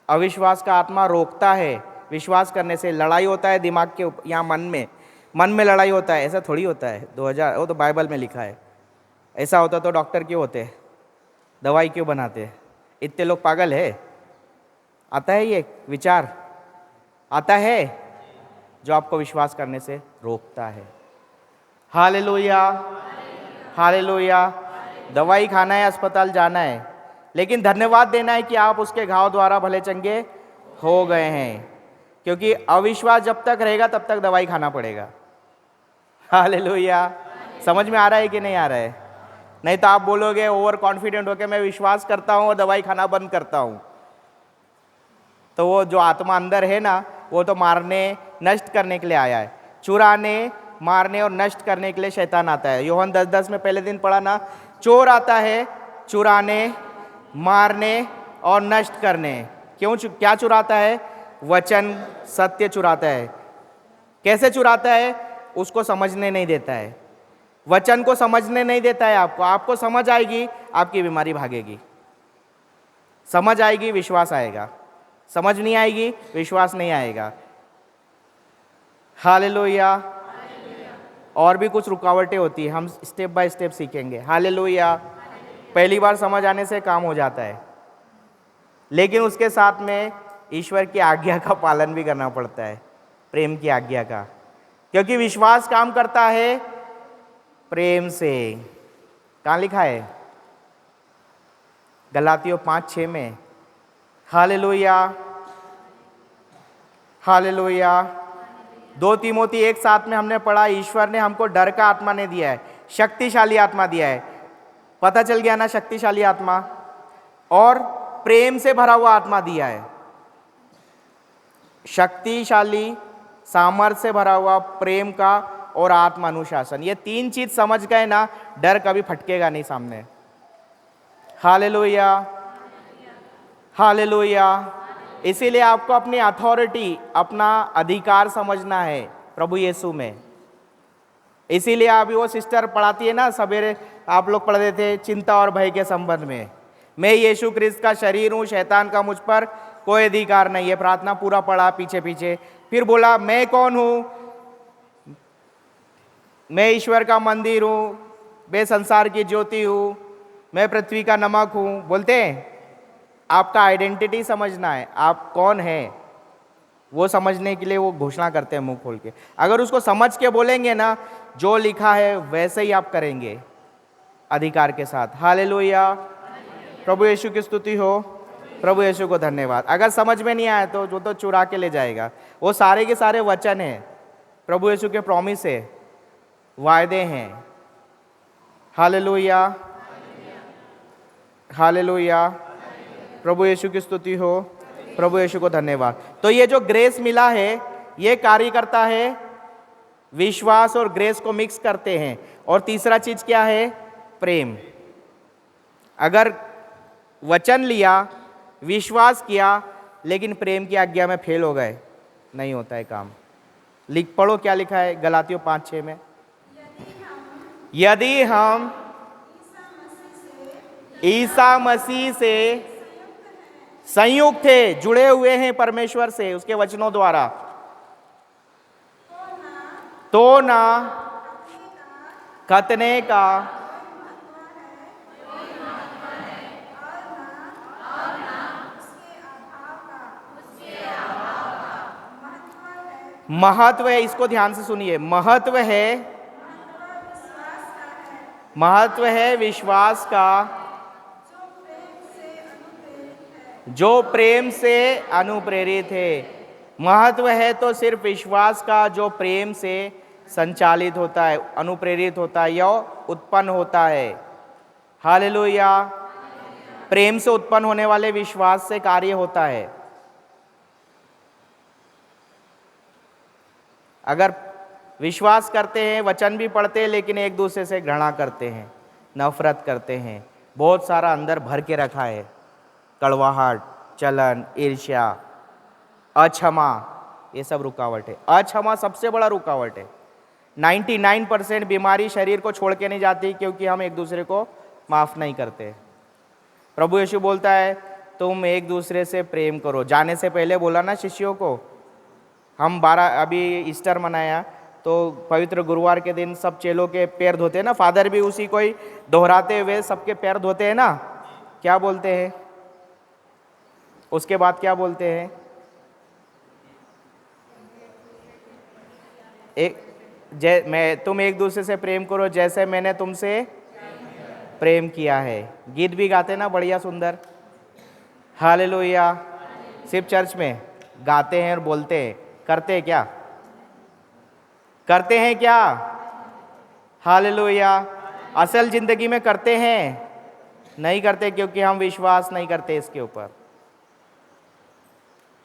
अविश्वास का आत्मा रोकता है। विश्वास करने से लड़ाई होता है दिमाग के यहाँ, मन में लड़ाई होता है। ऐसा थोड़ी होता है 2000, वो तो बाइबल में लिखा है। ऐसा होता तो डॉक्टर क्यों होते, दवाई क्यों बनाते? इतने लोग पागल है। आता है ये विचार, आता है जो आपको विश्वास करने से रोकता है। Hallelujah, hallelujah. दवाई खाना है, अस्पताल जाना है, लेकिन धन्यवाद देना है कि आप उसके घाव द्वारा भले चंगे हो गए हैं। क्योंकि अविश्वास जब तक रहेगा तब तक दवाई खाना पड़ेगा। हालेलुया। समझ में आ रहा है कि नहीं आ रहा है? नहीं तो आप बोलोगे ओवर कॉन्फिडेंट होकर मैं विश्वास करता हूँ और दवाई खाना बंद करता हूँ। तो वो जो आत्मा अंदर है ना, वो तो मारने, नष्ट करने के लिए आया है। चुराने, मारने और नष्ट करने के लिए शैतान आता है। यूहन्ना 10:10 में पहले दिन पढ़ा ना, चोर आता है चुराने, मारने और नष्ट करने। क्या चुराता है? वचन, सत्य चुराता है। कैसे चुराता है? उसको समझने नहीं देता है। वचन को समझने नहीं देता है आपको समझ आएगी, आपकी बीमारी भागेगी। समझ आएगी, विश्वास आएगा। समझ नहीं आएगी, विश्वास नहीं आएगा। हालेलुया। और भी कुछ रुकावटें होती है, हम स्टेप बाय स्टेप सीखेंगे। हालेलुया। पहली बार समझ आने से काम हो जाता है, लेकिन उसके साथ में ईश्वर की आज्ञा का पालन भी करना पड़ता है, प्रेम की आज्ञा का। क्योंकि विश्वास काम करता है प्रेम से। कहाँ लिखा है? गलातियों 5:6 में। Hallelujah, hallelujah. 2 तीमोथी 1:7 में हमने पढ़ा, ईश्वर ने हमको डर का आत्मा नहीं दिया है, शक्तिशाली आत्मा दिया है। पता चल गया ना, शक्तिशाली आत्मा और प्रेम से भरा हुआ आत्मा दिया है। शक्तिशाली, सामर्थ्य से भरा हुआ, प्रेम का और आत्मा अनुशासन। ये 3 चीज समझ गए ना, डर कभी फटकेगा नहीं सामने। Hallelujah, hallelujah. इसीलिए आपको अपनी अथॉरिटी, अपना अधिकार समझना है प्रभु यीशु में। इसीलिए अभी वो सिस्टर पढ़ाती है ना, सवेरे आप लोग पढ़ते थे चिंता और भय के संबंध में। मैं यीशु क्रिस्त का शरीर हूँ, शैतान का मुझ पर कोई अधिकार नहीं है। प्रार्थना पूरा पढ़ा पीछे पीछे, फिर बोला मैं कौन हूँ? मैं ईश्वर का मंदिर हूँ, मैं संसार की ज्योति हूँ, मैं पृथ्वी का नमक हूँ। बोलते हैं आपका आइडेंटिटी समझना है, आप कौन हैं वो समझने के लिए वो घोषणा करते हैं मुंह खोल के। अगर उसको समझ के बोलेंगे ना, जो लिखा है वैसे ही आप करेंगे अधिकार के साथ। हालेलुया। प्रभु यीशु की स्तुति हो, प्रभु यीशु को धन्यवाद। अगर समझ में नहीं आया तो जो तो चुरा के ले जाएगा। वो सारे के सारे वचन हैं, प्रभु यीशु के प्रॉमिस है, वायदे हैं। Hallelujah, hallelujah. प्रभु यीशु की स्तुति हो, प्रभु यीशु को धन्यवाद। तो ये जो ग्रेस मिला है, ये कार्य करता है, विश्वास और ग्रेस को मिक्स करते हैं। और तीसरा चीज क्या है? प्रेम। अगर वचन लिया, विश्वास किया, लेकिन प्रेम की आज्ञा में फेल हो गए, नहीं होता है काम। पढ़ो क्या लिखा है गलातियों 5:6 में। यदि हम ईसा मसीह से संयुक्त थे, जुड़े हुए हैं परमेश्वर से उसके वचनों द्वारा। तो ना खतने का महत्व है। इसको ध्यान से सुनिए, महत्व है विश्वास का जो प्रेम से अनुप्रेरित है। महत्व है तो सिर्फ विश्वास का जो प्रेम से संचालित होता है, अनुप्रेरित होता है या उत्पन्न होता है। हालेलुया। प्रेम से उत्पन्न होने वाले विश्वास से कार्य होता है। अगर विश्वास करते हैं, वचन भी पढ़ते हैं, लेकिन एक दूसरे से घृणा करते हैं, नफरत करते हैं, बहुत सारा अंदर भर के रखा है, कड़वाहट, चलन, ईर्ष्या, अक्षमा, ये सब रुकावट है। अक्षमा सबसे बड़ा रुकावट है। 99% बीमारी शरीर को छोड़ के नहीं जाती क्योंकि हम एक दूसरे को माफ नहीं करते। प्रभु यीशु बोलता है तुम एक दूसरे से प्रेम करो। जाने से पहले बोला ना शिष्यों को, हम 12 अभी ईस्टर मनाया तो पवित्र गुरुवार के दिन सब चेलों के पैर धोते हैं ना, फादर भी उसी को ही दोहराते हुए सबके पैर धोते हैं ना। क्या बोलते हैं उसके बाद, क्या बोलते हैं? तुम एक दूसरे से प्रेम करो जैसे मैंने तुमसे प्रेम किया है। गीत भी गाते ना, बढ़िया सुंदर। हालेलुया। सिर्फ चर्च में गाते हैं और बोलते हैं, करते हैं क्या? करते हैं क्या? हालेलुया। असल जिंदगी में करते हैं? नहीं करते, क्योंकि हम विश्वास नहीं करते इसके ऊपर।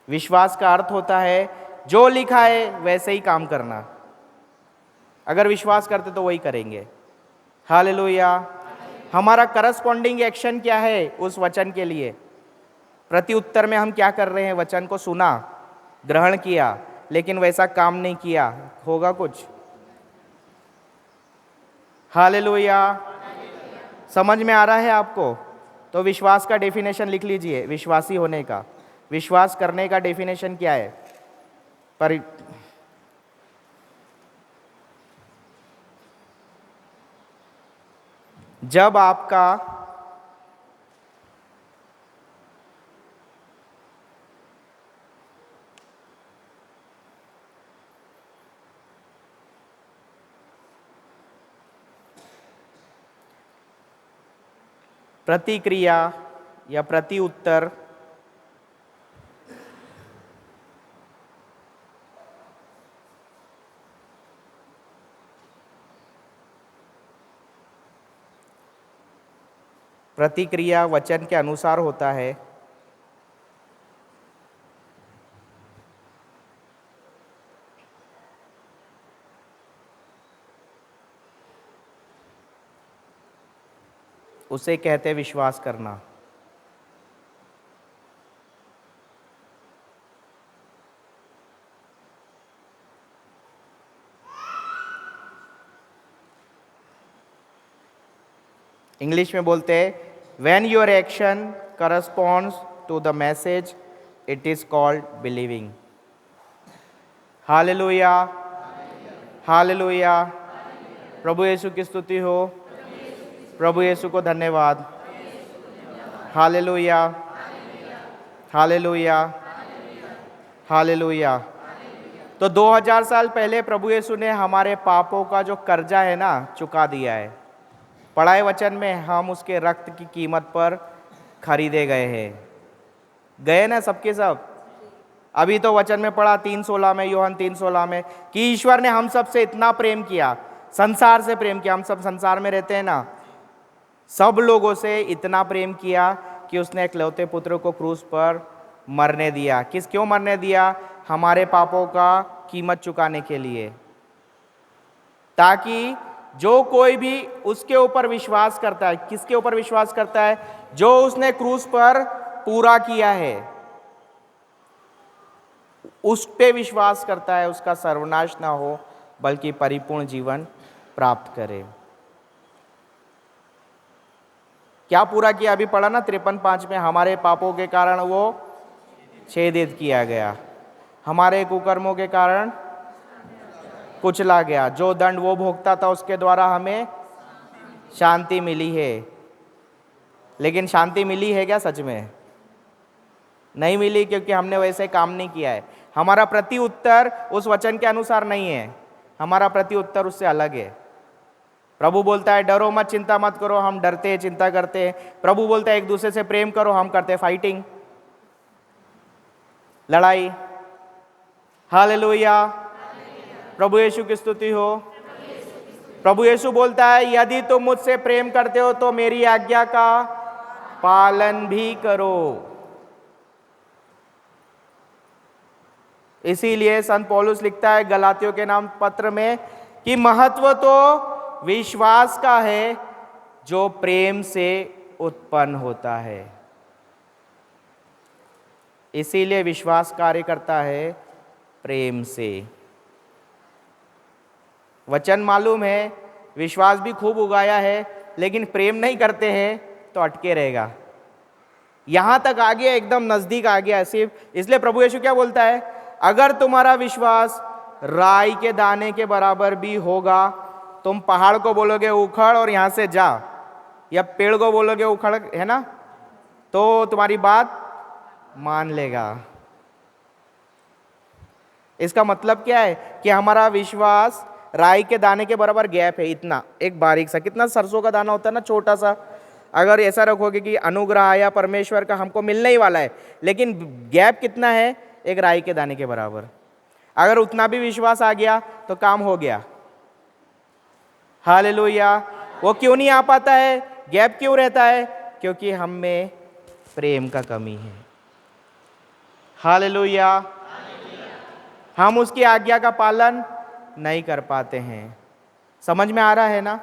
विश्वास का अर्थ होता है जो लिखा है वैसे ही काम करना। अगर विश्वास करते तो वही करेंगे। हालेलुया। हमारा करस्पॉन्डिंग एक्शन क्या है उस वचन के लिए? प्रति उत्तर में हम क्या कर रहे हैं? वचन को सुना, ग्रहण किया, लेकिन वैसा काम नहीं किया, होगा कुछ? हालेलुया। समझ में आ रहा है आपको? तो विश्वास का डेफिनेशन लिख लीजिए। विश्वासी होने का, विश्वास करने का डेफिनेशन क्या है? पर जब आपका प्रतिक्रिया या प्रति उत्तर प्रतिक्रिया वचन के अनुसार होता है, उसे कहते हैं विश्वास करना। इंग्लिश में बोलते हैं when your action corresponds to the message it is called believing. Hallelujah. Hallelujah. प्रभु यीशु की स्तुति हो। प्रभु यीशु को धन्यवाद। हालेलुया। हालेलुया। हालेलुया। तो 2000 साल पहले प्रभु यीशु ने हमारे पापों का जो कर्जा है ना, चुका दिया है। पढ़ाए वचन में हम उसके रक्त की कीमत पर खरीदे गए हैं। गए ना सबके सब? अभी तो वचन में पढ़ा 3:16 में, यूहन्ना 3:16 में, कि ईश्वर ने हम सब से इतना प्रेम किया, संसार से प्रेम किया। हम सब संसार में रहते हैं ना, सब लोगों से इतना प्रेम किया कि उसने इकलौते पुत्र को क्रूस पर मरने दिया। क्यों मरने दिया? हमारे पापों का कीमत चुकाने के लिए, ताकि जो कोई भी उसके ऊपर विश्वास करता है। किसके ऊपर विश्वास करता है? जो उसने क्रूस पर पूरा किया है, उस पे विश्वास करता है, उसका सर्वनाश ना हो बल्कि परिपूर्ण जीवन प्राप्त करे। क्या पूरा किया? अभी पढ़ा ना 53:5 में, हमारे पापों के कारण वो छेदित किया गया, हमारे कुकर्मों के कारण कुचला गया, जो दंड वो भोगता था उसके द्वारा हमें शांति मिली है। लेकिन शांति मिली है क्या सच में? नहीं मिली, क्योंकि हमने वैसे काम नहीं किया है। हमारा प्रति उत्तर उस वचन के अनुसार नहीं है, हमारा प्रति उत्तर उससे अलग है। प्रभु बोलता है डरो मत, चिंता मत करो, हम डरते हैं, चिंता करते हैं। प्रभु बोलता है एक दूसरे से प्रेम करो, हम करते हैं फाइटिंग, लड़ाई। हालेलुया, प्रभु यीशु की स्तुति हो। प्रभु यीशु बोलता है यदि तुम मुझसे प्रेम करते हो तो मेरी आज्ञा का पालन भी करो। इसीलिए संत पौलुस लिखता है गलातियों के नाम पत्र में कि महत्व तो विश्वास का है जो प्रेम से उत्पन्न होता है। इसीलिए विश्वास कार्य करता है प्रेम से। वचन मालूम है, विश्वास भी खूब उगाया है, लेकिन प्रेम नहीं करते हैं तो अटके रहेगा। यहां तक आ गया, एकदम नजदीक आ गया सिर्फ। इसलिए प्रभु यीशु क्या बोलता है, अगर तुम्हारा विश्वास राई के दाने के बराबर भी होगा, तुम पहाड़ को बोलोगे उखड़ और यहां से जा, या पेड़ को बोलोगे उखड़, है ना, तो तुम्हारी बात मान लेगा। इसका मतलब क्या है कि हमारा विश्वास राई के दाने के बराबर गैप है, इतना एक बारीक सा, कितना सरसों का दाना होता है ना, छोटा सा। अगर ऐसा रखोगे कि अनुग्रह या परमेश्वर का हमको मिलने ही वाला है, लेकिन गैप कितना है, एक राई के दाने के बराबर। अगर उतना भी विश्वास आ गया तो काम हो गया। हालेलुया। वो क्यों नहीं आ पाता है, गैप क्यों रहता है? क्योंकि हम में प्रेम का कमी है। हालेलुया। हम उसकी आज्ञा का पालन नहीं कर पाते हैं। समझ में आ रहा है ना?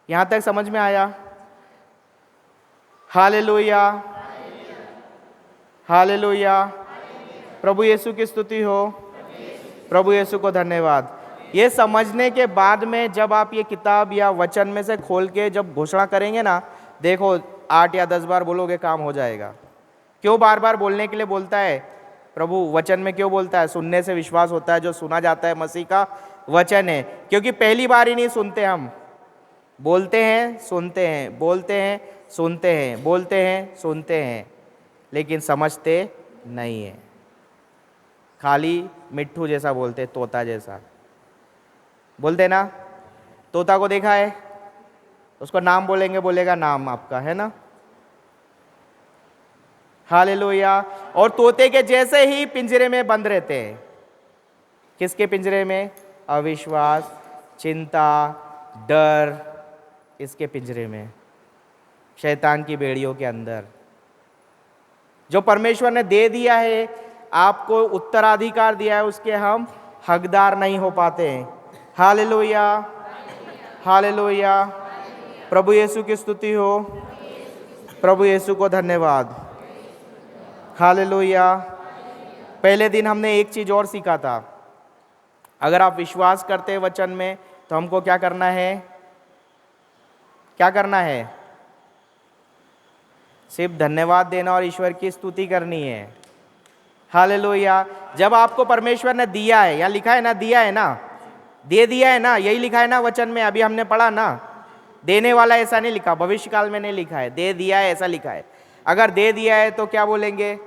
यहां तक समझ में आया? Hallelujah, hallelujah. प्रभु यीशु की स्तुति हो। प्रभु यीशु को धन्यवाद। ये समझने के बाद में जब आप ये किताब या वचन में से खोल के जब घोषणा करेंगे ना, देखो 8 या 10 बार बोलोगे, काम हो जाएगा। क्यों बार बार बोलने के लिए बोलता है प्रभु? वचन में क्यों बोलता है? सुनने से विश्वास होता है, जो सुना जाता है मसीह का वचन है। क्योंकि पहली बार ही नहीं सुनते हम, बोलते हैं, सुनते हैं, बोलते हैं, सुनते हैं, बोलते हैं, सुनते हैं, लेकिन समझते नहीं है। खाली मिट्ठू जैसा बोलते, तोता जैसा बोलते ना। तोता को देखा है, उसको नाम बोलेंगे, बोलेगा नाम आपका, है ना। हालेलुया। और तोते के जैसे ही पिंजरे में बंद रहते हैं। किसके पिंजरे में? अविश्वास, चिंता, डर, इसके पिंजरे में, शैतान की बेड़ियों के अंदर। जो परमेश्वर ने दे दिया है, आपको उत्तराधिकार दिया है, उसके हम हकदार नहीं हो पाते हैं। Hallelujah, hallelujah. प्रभु यीशु की स्तुति हो। प्रभु यीशु को धन्यवाद। हालेलुया। पहले दिन हमने एक चीज और सीखा था, अगर आप विश्वास करते हैं वचन में तो हमको क्या करना है? क्या करना है? सिर्फ धन्यवाद देना और ईश्वर की स्तुति करनी है। हालेलुया। जब आपको परमेश्वर ने दिया है, या लिखा है ना, दिया है ना, दे दिया है ना, यही लिखा है ना वचन में, अभी हमने पढ़ा ना। देने वाला ऐसा नहीं लिखा, भविष्य काल में नहीं लिखा है, दे दिया है ऐसा लिखा है। अगर दे दिया है तो क्या बोलेंगे?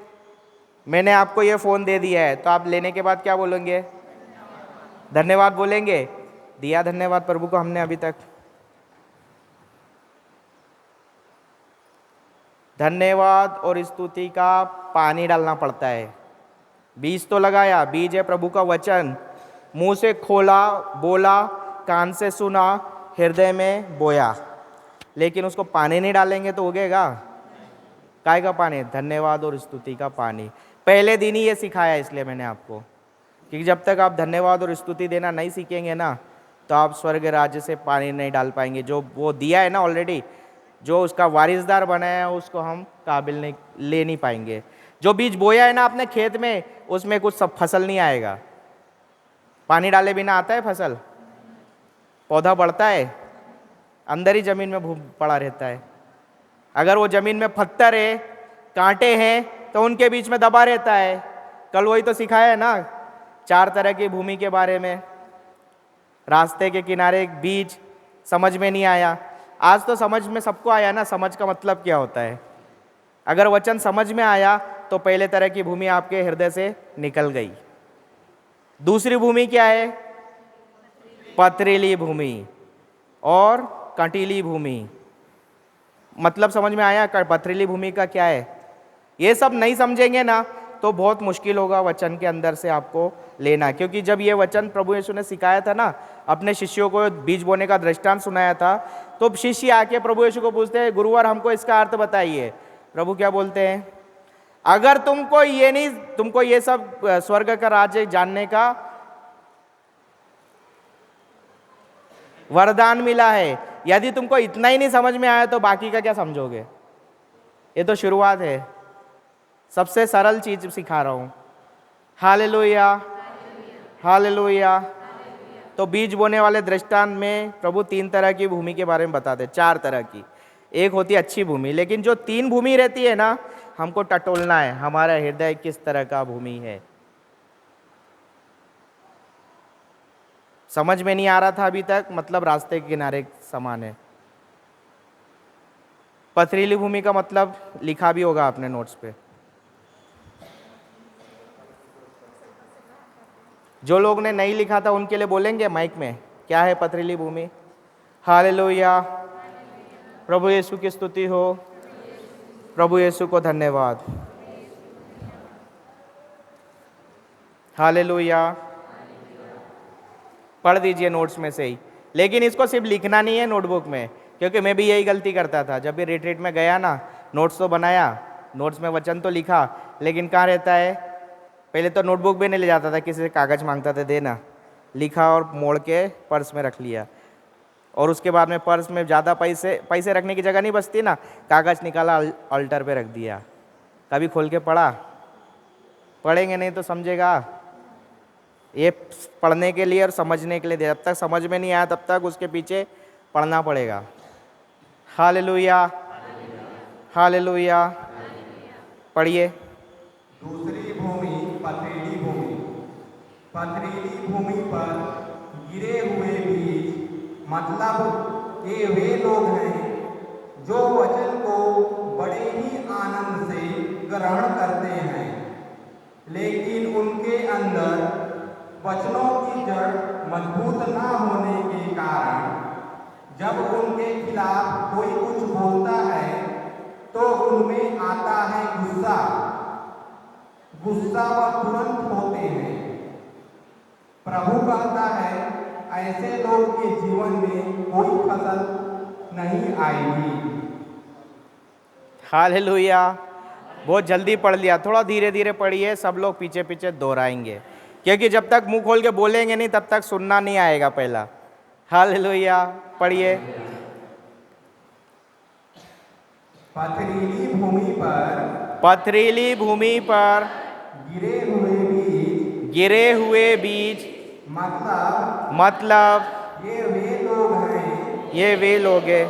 मैंने आपको ये फ़ोन दे दिया है, तो आप लेने के बाद क्या बोलेंगे? धन्यवाद बोलेंगे। दिया धन्यवाद प्रभु को हमने अभी तक। धन्यवाद और स्तुति का पानी डालना पड़ता है। बीज तो लगाया, बीज है प्रभु का वचन, मुंह से खोला, बोला, कान से सुना, हृदय में बोया, लेकिन उसको पानी नहीं डालेंगे तो उगेगा? काय का पानी? धन्यवाद और स्तुति का पानी। पहले दिन ही ये सिखाया, इसलिए मैंने आपको, क्योंकि जब तक आप धन्यवाद और स्तुति देना नहीं सीखेंगे ना, तो आप स्वर्ग राज्य से पानी नहीं डाल पाएंगे। जो वो दिया है ना ऑलरेडी, जो उसका वारिसदार बनाया है, उसको हम काबिल नहीं, ले नहीं पाएंगे। जो बीज बोया है ना अपने खेत में, उसमें कुछ सब फसल नहीं आएगा। पानी डाले बिना आता है फसल? पौधा बढ़ता है? अंदर ही जमीन में पड़ा रहता है। अगर वो जमीन में पत्थर है, कांटे हैं, तो उनके बीच में दबा रहता है। कल वही तो सिखाया है ना 4 तरह की भूमि के बारे में। रास्ते के किनारे एक बीज, समझ में नहीं आया। आज तो समझ में सबको आया ना, समझ का मतलब क्या होता है। अगर वचन समझ में आया तो पहले तरह की भूमि आपके हृदय से निकल गई। दूसरी भूमि क्या है? पथरीली भूमि और कंटीली भूमि। मतलब समझ में आया पथरीली भूमि का क्या है? ये सब नहीं समझेंगे ना तो बहुत मुश्किल होगा वचन के अंदर से आपको लेना। क्योंकि जब ये वचन प्रभु यीशु ने सिखाया था ना, अपने शिष्यों को बीज बोने का दृष्टांत सुनाया था, तो शिष्य आके प्रभु यीशु को पूछते हैं, गुरुवर हमको इसका अर्थ बताइए। प्रभु क्या बोलते हैं? अगर तुमको ये सब स्वर्ग का राज्य जानने का वरदान मिला है, यदि तुमको इतना ही नहीं समझ में आया तो बाकी का क्या समझोगे? ये तो शुरुआत है, सबसे सरल चीज सिखा रहा हूं। Hallelujah, hallelujah. तो बीज बोने वाले दृष्टांत में प्रभु 3 तरह की भूमि के बारे में बताते, 4 तरह की। एक होती है अच्छी भूमि, लेकिन जो 3 भूमि रहती है ना, हमको टटोलना है हमारा हृदय किस तरह का भूमि है। समझ में नहीं आ रहा था अभी तक, मतलब रास्ते के किनारे समान है। पथरीली भूमि का मतलब लिखा भी होगा आपने नोट्स पे। जो लोग ने नहीं लिखा था उनके लिए बोलेंगे माइक में, क्या है पथरीली भूमि? हालेलुया, प्रभु यीशु की स्तुति हो, प्रभु यीशु को धन्यवाद। हालेलुया। पढ़ दीजिए नोट्स में से ही, लेकिन इसको सिर्फ लिखना नहीं है नोटबुक में, क्योंकि मैं भी यही गलती करता था। जब भी रिट्रीट में गया ना, नोट्स तो बनाया, नोट्स में वचन तो लिखा, लेकिन कहाँ रहता है? पहले तो नोटबुक भी नहीं ले जाता था, किसी से कागज़ मांगता था, देना, लिखा और मोड़ के पर्स में रख लिया। और उसके बाद में पर्स में ज़्यादा पैसे रखने की जगह नहीं बचती ना, कागज़ निकाला अल्टर पे रख दिया। कभी खोल के पढ़ा? पढ़ेंगे नहीं तो समझेगा। ये पढ़ने के लिए और समझने के लिए, जब तक समझ में नहीं आया तब तक उसके पीछे पढ़ना पड़ेगा। Hallelujah, hallelujah. पढ़िए। दूसरी भूमि पथरीली भूमि। पथरीली भूमि पर गिरे हुए बीज मतलब ये वे लोग हैं जो वचन को बड़े ही आनंद से ग्रहण करते हैं, लेकिन उनके अंदर वचनों की जड़ मजबूत न होने के कारण जब उनके खिलाफ कोई कुछ बोलता है तो उनमें आता है गुस्सा। गुस्सा वह तुरंत होते हैं। प्रभु कहता है ऐसे लोग के जीवन में कोई फसल नहीं आएगी। हालेलुया। बहुत जल्दी पढ़ लिया, थोड़ा धीरे धीरे पढ़िए, सब लोग पीछे पीछे दोहराएंगे, क्योंकि जब तक मुंह खोल के बोलेंगे नहीं तब तक सुनना नहीं आएगा पहला। हालेलुया। पढ़िए। पथरीली भूमि पर, पथरीली भूमि पर गिरे हुए बीज गिरे हुए बीज मतलब ये वे लोग हैं ये वे लोग हैं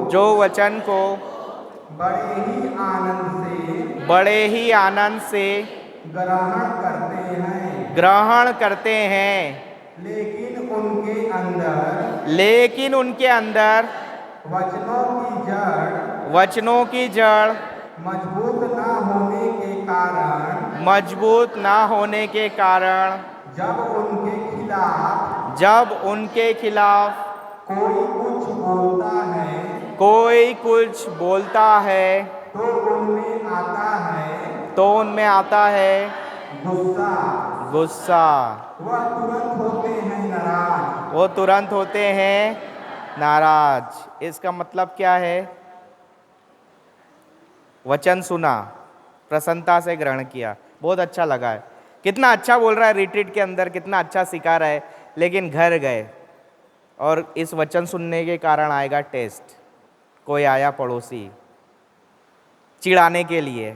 जो वचन को बड़े ही आनंद से ग्रहण करते हैं, लेकिन उनके अंदर वचनों की जड़ मजबूत ना होने के कारण जब उनके खिलाफ कोई कुछ बोलता है तो उनमें आता है गुस्सा। वो तुरंत होते हैं नाराज। इसका मतलब क्या है? वचन सुना, प्रसन्नता से ग्रहण किया, बहुत अच्छा लगा है, कितना अच्छा बोल रहा है रिट्रीट के अंदर, कितना अच्छा सिखा रहा है, लेकिन घर गए और इस वचन सुनने के कारण आएगा टेस्ट। कोई आया पड़ोसी चिढ़ाने के लिए,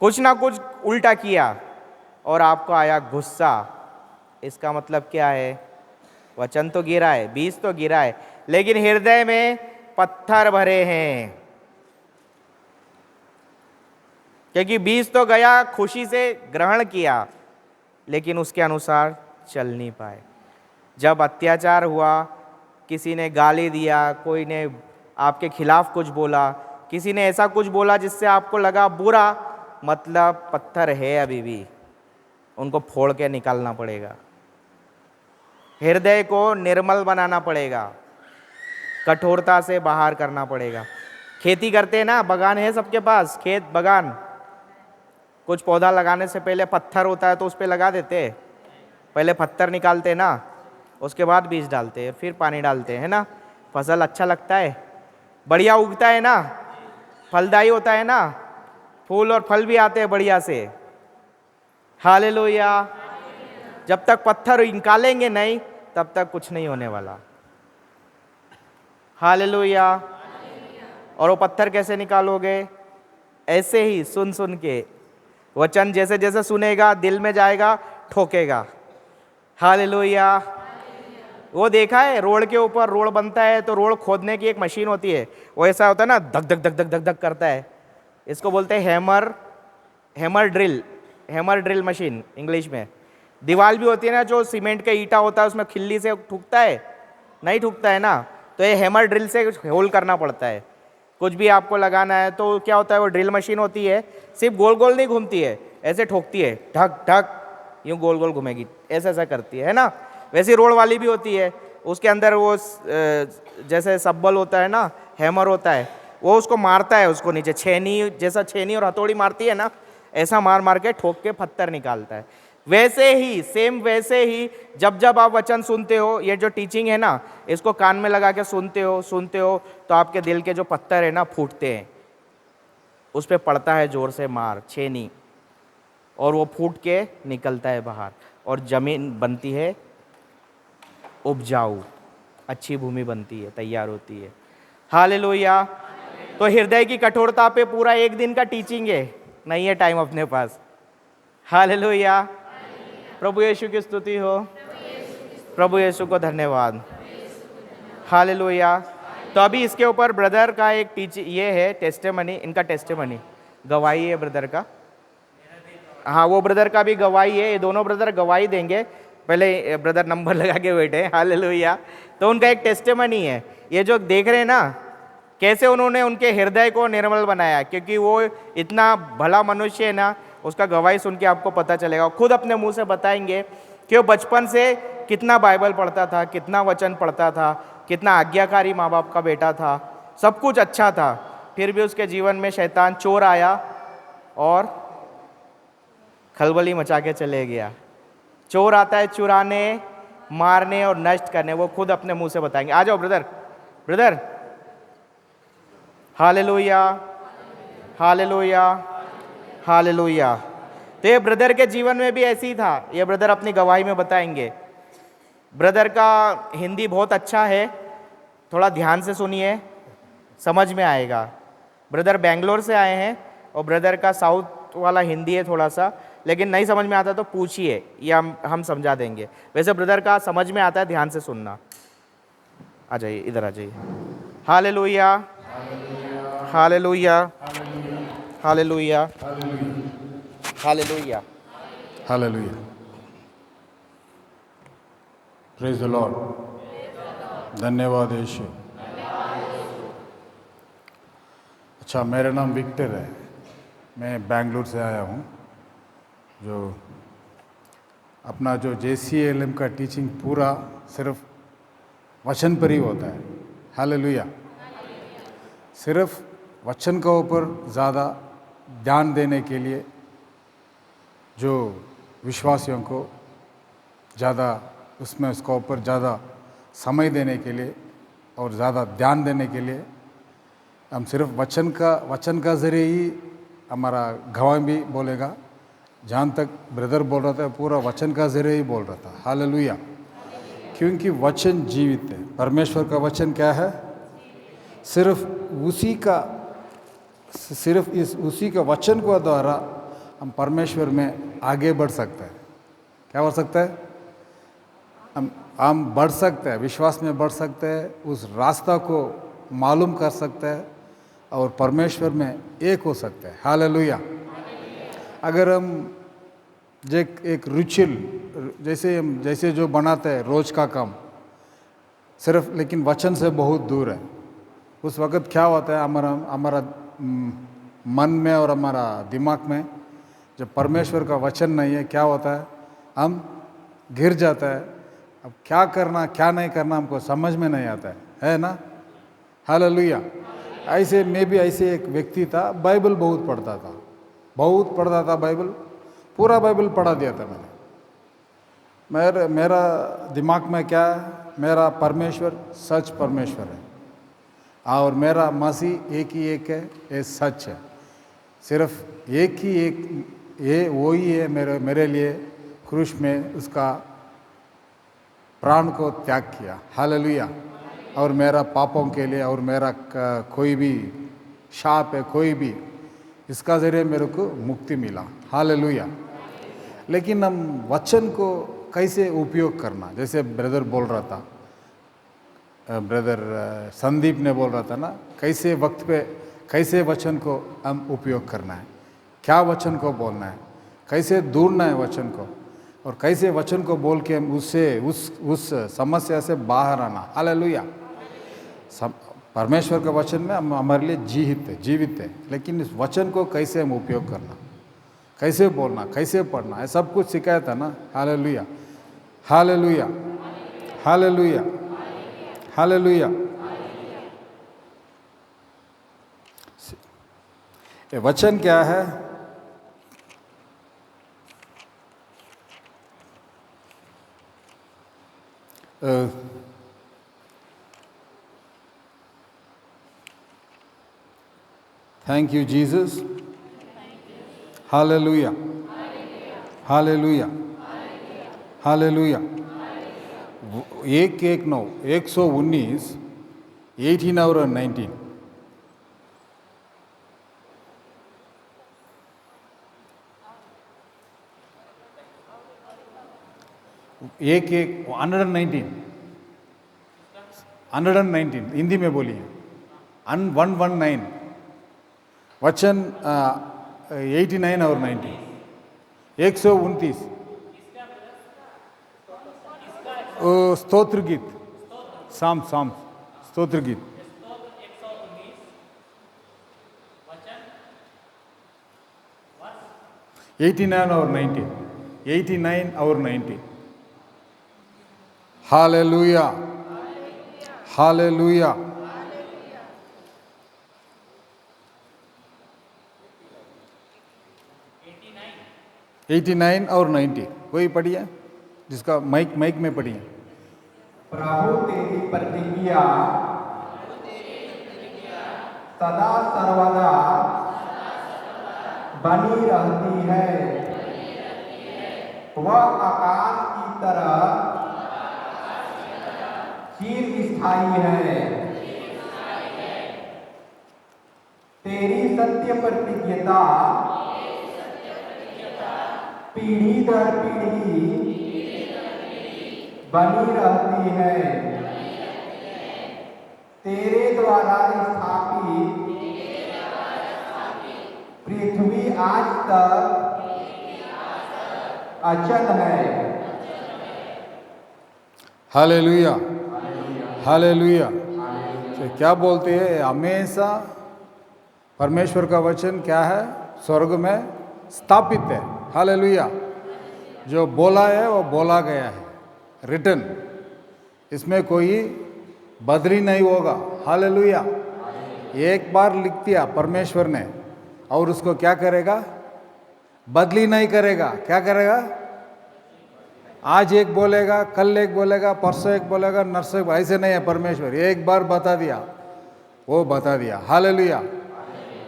कुछ ना कुछ उल्टा किया और आपको आया गुस्सा। इसका मतलब क्या है? वचन तो गिरा है, बीज तो गिरा है, लेकिन हृदय में पत्थर भरे हैं। क्योंकि बीज तो गया, खुशी से ग्रहण किया, लेकिन उसके अनुसार चल नहीं पाए। जब अत्याचार हुआ, किसी ने गाली दिया, कोई ने आपके खिलाफ कुछ बोला, किसी ने ऐसा कुछ बोला जिससे आपको लगा बुरा, मतलब पत्थर है अभी भी, उनको फोड़ के निकालना पड़ेगा। हृदय को निर्मल बनाना पड़ेगा, कठोरता से बाहर करना पड़ेगा। खेती करते हैं ना, बगान है सबके पास, खेत बगान। कुछ पौधा लगाने से पहले पत्थर होता है तो उस पर लगा देते, पहले पत्थर निकालते ना, उसके बाद बीज डालते हैं, फिर पानी डालते हैं ना। फसल अच्छा लगता है, बढ़िया उगता है ना, फलदायी होता है ना, फूल और फल भी आते हैं बढ़िया से। हालेलुया। जब तक पत्थर निकालेंगे नहीं, तब तक कुछ नहीं होने वाला। हालेलुया। और वो पत्थर कैसे निकालोगे? ऐसे ही सुन सुन के, वचन जैसे जैसे सुनेगा, दिल में जाएगा, ठोकेगा। हालेलुया। वो देखा है, रोड के ऊपर रोड बनता है तो रोड खोदने की एक मशीन होती है, वो ऐसा होता है ना, धक धक धक धक धक धक करता है। इसको बोलते हैं हैमर ड्रिल मशीन इंग्लिश में। दीवार भी होती है ना, जो सीमेंट का ईंटा होता है, उसमें खिल्ली से ठुकता है, नहीं ठुकता है ना, तो ये हैमर ड्रिल से होल करना पड़ता है। कुछ भी आपको लगाना है तो क्या होता है, वो ड्रिल मशीन होती है, सिर्फ गोल गोल नहीं घूमती है, ऐसे ठोकती है, ढक ढक, यूँ गोल गोल घूमेगी, ऐसा ऐसा करती है ना। वैसी रोड वाली भी होती है, उसके अंदर वो जैसे सब्बल होता है ना, हैमर होता है, वो उसको मारता है, उसको नीचे छेनी, जैसा छेनी और हथौड़ी मारती है ना, ऐसा मार मार के ठोक के पत्थर निकालता है। वैसे ही, सेम वैसे ही, जब जब आप वचन सुनते हो, ये जो टीचिंग है ना, इसको कान में लगा के सुनते हो तो आपके दिल के जो पत्थर है ना, फूटते हैं, उस पर पड़ता है जोर से मार, छेनी, और वो फूट के निकलता है बाहर, और जमीन बनती है उपजाऊ, अच्छी भूमि बनती है, तैयार होती है। हालेलुया। तो हृदय की कठोरता पे पूरा एक दिन का टीचिंग है, नहीं है टाइम अपने पास। हालेलुया। प्रभु यीशु की स्तुति हो, प्रभु यीशु को धन्यवाद। हालेलुया। तो अभी इसके ऊपर ब्रदर का एक ये है टेस्टिमनी, इनका टेस्टिमनी, गवाही है ब्रदर का। हाँ, वो ब्रदर का भी गवाही है, ये दोनों ब्रदर गवाही देंगे। पहले ब्रदर नंबर लगा के बैठे हैं। हालेलुया। तो उनका एक टेस्टिमनी है, ये जो देख रहे हैं ना, कैसे उन्होंने उनके हृदय को निर्मल बनाया, क्योंकि वो इतना भला मनुष्य है ना, उसका गवाही सुन के आपको पता चलेगा। खुद अपने मुंह से बताएंगे कि वो बचपन से कितना बाइबल पढ़ता था, कितना वचन पढ़ता था, कितना आज्ञाकारी माँ बाप का बेटा था, सब कुछ अच्छा था, फिर भी उसके जीवन में शैतान चोर आया और खलबली मचा के चले गया। चोर आता है चुराने, मारने और नष्ट करने, वो खुद अपने मुंह से बताएंगे। आ जाओ ब्रदर। Hallelujah, hallelujah, hallelujah. तो ये ब्रदर के जीवन में भी ऐसी ही था, ये ब्रदर अपनी गवाही में बताएंगे। ब्रदर का हिंदी बहुत अच्छा है, थोड़ा ध्यान से सुनिए, समझ में आएगा। ब्रदर बेंगलोर से आए हैं और ब्रदर का साउथ वाला हिंदी है थोड़ा सा, लेकिन नहीं समझ में आता तो पूछिए, ये हम समझा देंगे। वैसे ब्रदर का समझ में आता है, ध्यान से सुनना। आ जाइए, इधर आ जाइए। Hallelujah, hallelujah, hallelujah, hallelujah, hallelujah. Praise the Lord. धन्यवाद यीशु। अच्छा, मेरा नाम विक्टर है, मैं बेंगलुरु से आया हूँ। जो अपना जो JCLM का टीचिंग पूरा सिर्फ वचन पर ही होता है। हालेलुया। सिर्फ वचन का ऊपर ज़्यादा ध्यान देने के लिए जो विश्वासियों को ज़्यादा उसमें उसका ऊपर ज़्यादा समय देने के लिए और ज़्यादा ध्यान देने के लिए हम सिर्फ वचन का ज़रिए ही हमारा गवाही भी बोलेगा। जहाँ तक ब्रदर बोल रहा था, पूरा वचन का ज़रिए ही बोल रहा था। हालेलुया। क्योंकि वचन जीवित है। परमेश्वर का वचन क्या है? सिर्फ उसी का वचन को द्वारा हम परमेश्वर में आगे बढ़ सकते हैं। क्या बढ़ सकता है? हम बढ़ सकते हैं, विश्वास में बढ़ सकते हैं, उस रास्ता को मालूम कर सकते हैं और परमेश्वर में एक हो सकते हैं। हालेलुया। अगर हम एक रिचुअल जैसे जो बनाते हैं रोज का काम सिर्फ, लेकिन वचन से बहुत दूर है, उस वक्त क्या होता है हमारा मन में और हमारा दिमाग में जब परमेश्वर का वचन नहीं है, क्या होता है, हम गिर जाता है। अब क्या करना क्या नहीं करना हमको समझ में नहीं आता है ना। हालेलुया। ऐसे मैं भी ऐसे एक व्यक्ति था, बाइबल बहुत पढ़ता था बाइबल, पूरा बाइबल पढ़ा दिया था मैंने। मेरा दिमाग में क्या है, मेरा परमेश्वर सच परमेश्वर है और मेरा मसीह एक ही एक है, ये सच है। सिर्फ एक ही एक ये वो ही है मेरे लिए क्रूस में उसका प्राण को त्याग किया। हालेलुया। और मेरा पापों के लिए और मेरा कोई भी शाप है कोई भी, इसका ज़रिए मेरे को मुक्ति मिला। हालेलुया। लेकिन हम वचन को कैसे उपयोग करना, जैसे ब्रदर बोल रहा था, ब्रदर संदीप ने बोल रहा था ना, कैसे वक्त पे कैसे वचन को हम उपयोग करना है, क्या वचन को बोलना है, कैसे ढूंढना है वचन को, और कैसे वचन को बोल के हम उससे उस समस्या से बाहर आना। हालेलुया। परमेश्वर के वचन में हम हमारे लिए जीवित है, लेकिन इस वचन को कैसे हम उपयोग करना, कैसे बोलना, कैसे पढ़ना, है सब कुछ सिखाया था ना। हालेलुया। हालेलुया। हालेलुया। हालेलुया। ये वचन क्या है? Thank you, Jesus. Hallelujah. Hallelujah. Hallelujah. 119 18 और 19। एक 119 हिंदी में बोलिए। 119 वचन 89 और 90। 129 स्तोत्र गीत, साम स्तोत्र गीत। एटी नाइन और 90। हालेलुया। हालेलुया। एटी नाइन और 90 वही पढ़िए, जिसका माइक में पढ़िए। प्रभु तेरी प्रतिज्ञा सदा सर्वदा बनी रहती है, वह आकाश की तरह चिर स्थायी है। तेरी सत्य प्रतिज्ञता पीढ़ी दर पीढ़ी बनी रहती है। तेरे द्वारा स्थापित पृथ्वी आज तक अचल है। हालेलुया। हालेलुया। तो क्या बोलते हैं, हमेशा परमेश्वर का वचन क्या है, स्वर्ग में स्थापित है। हालेलुया। जो बोला है वो बोला गया है, रिटन, इसमें कोई बदली नहीं होगा। हालेलुया। एक बार लिख दिया परमेश्वर ने और उसको क्या करेगा, बदली नहीं करेगा। क्या करेगा, आज एक बोलेगा, कल एक बोलेगा, परसों एक बोलेगा, नरसों, ऐसे नहीं है परमेश्वर। एक बार बता दिया वो बता दिया। हालेलुया।